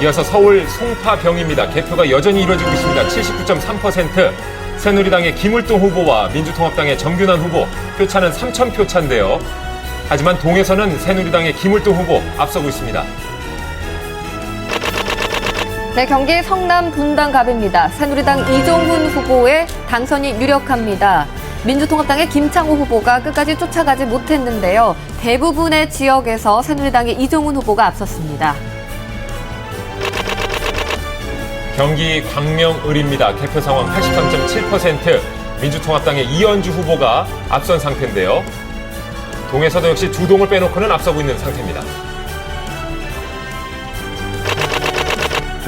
[SPEAKER 4] 이어서 서울 송파병입니다. 개표가 여전히 이루어지고 있습니다. 79.3%. 새누리당의 김울동 후보와 민주통합당의 정균환 후보, 표차는 3,000표 차인데요. 하지만 동에서는 새누리당의 김울동 후보 앞서고 있습니다.
[SPEAKER 5] 네, 경기 성남 분당갑입니다. 새누리당 이종훈 후보의 당선이 유력합니다. 민주통합당의 김창호 후보가 끝까지 쫓아가지 못했는데요. 대부분의 지역에서 새누리당의 이종훈 후보가 앞섰습니다.
[SPEAKER 4] 경기 광명을입니다. 개표 상황 83.7%. 민주통합당의 이현주 후보가 앞선 상태인데요. 동에서도 역시 두 동을 빼놓고는 앞서고 있는 상태입니다.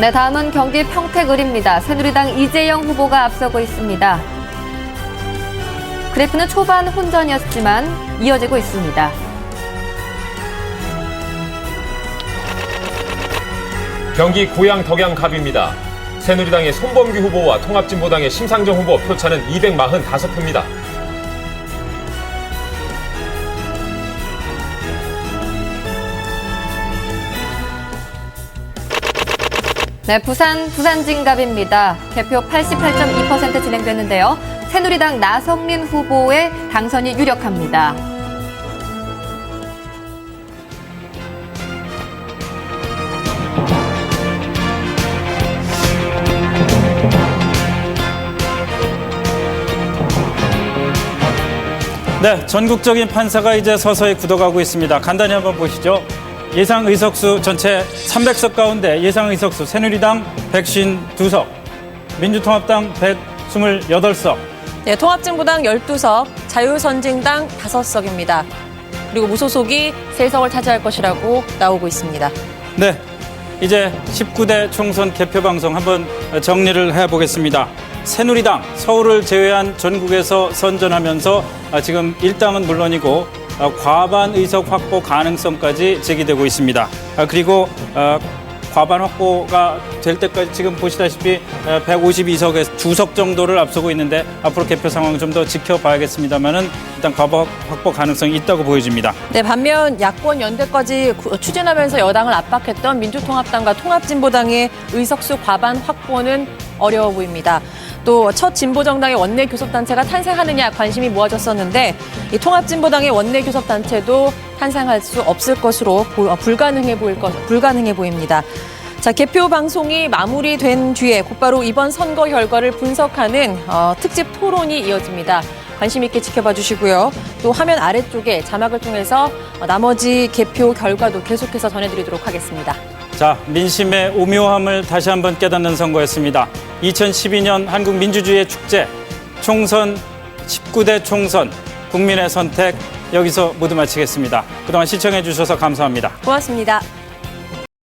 [SPEAKER 5] 네, 다음은 경기 평택을입니다. 새누리당 이재영 후보가 앞서고 있습니다. 그래프는 초반 혼전이었지만 이어지고 있습니다.
[SPEAKER 4] 경기 고양 덕양갑입니다. 새누리당의 손범규 후보와 통합진보당의 심상정 후보, 표차는 245표입니다.
[SPEAKER 5] 네, 부산진갑입니다. 개표 88.2% 진행됐는데요. 새누리당 나성민 후보의 당선이 유력합니다.
[SPEAKER 1] 네, 전국적인 판사가 이제 서서히 굳어가고 있습니다. 간단히 한번 보시죠. 예상 의석수 전체 300석 가운데 예상 의석수 새누리당 152석, 민주통합당 128석.
[SPEAKER 2] 네, 통합진보당 12석, 자유선진당 5석입니다. 그리고 무소속이 3석을 차지할 것이라고 나오고 있습니다.
[SPEAKER 1] 네, 이제 19대 총선 개표 방송 한번 정리를 해보겠습니다. 새누리당 서울을 제외한 전국에서 선전하면서 지금 1당은 물론이고 과반 의석 확보 가능성까지 제기되고 있습니다. 그리고 과반 확보가 될 때까지 지금 보시다시피 152석에 2석 정도를 앞서고 있는데 앞으로 개표 상황 좀 더 지켜봐야겠습니다만은 일단 과반 확보 가능성이 있다고 보여집니다.
[SPEAKER 2] 네, 반면 야권 연대까지 추진하면서 여당을 압박했던 민주통합당과 통합진보당의 의석수 과반 확보는 어려워 보입니다. 또 첫 진보정당의 원내 교섭단체가 탄생하느냐 관심이 모아졌었는데 이 통합진보당의 원내 교섭단체도 탄생할 수 없을 것으로 불가능해 보입니다. 자, 개표 방송이 마무리된 뒤에 곧바로 이번 선거 결과를 분석하는 특집 토론이 이어집니다. 관심 있게 지켜봐 주시고요. 또 화면 아래쪽에 자막을 통해서 나머지 개표 결과도 계속해서 전해드리도록 하겠습니다.
[SPEAKER 1] 자, 민심의 오묘함을 다시 한번 깨닫는 선거였습니다. 2012년 한국 민주주의의 축제, 총선 19대 총선, 국민의 선택 여기서 모두 마치겠습니다. 그동안 시청해 주셔서 감사합니다.
[SPEAKER 2] 고맙습니다.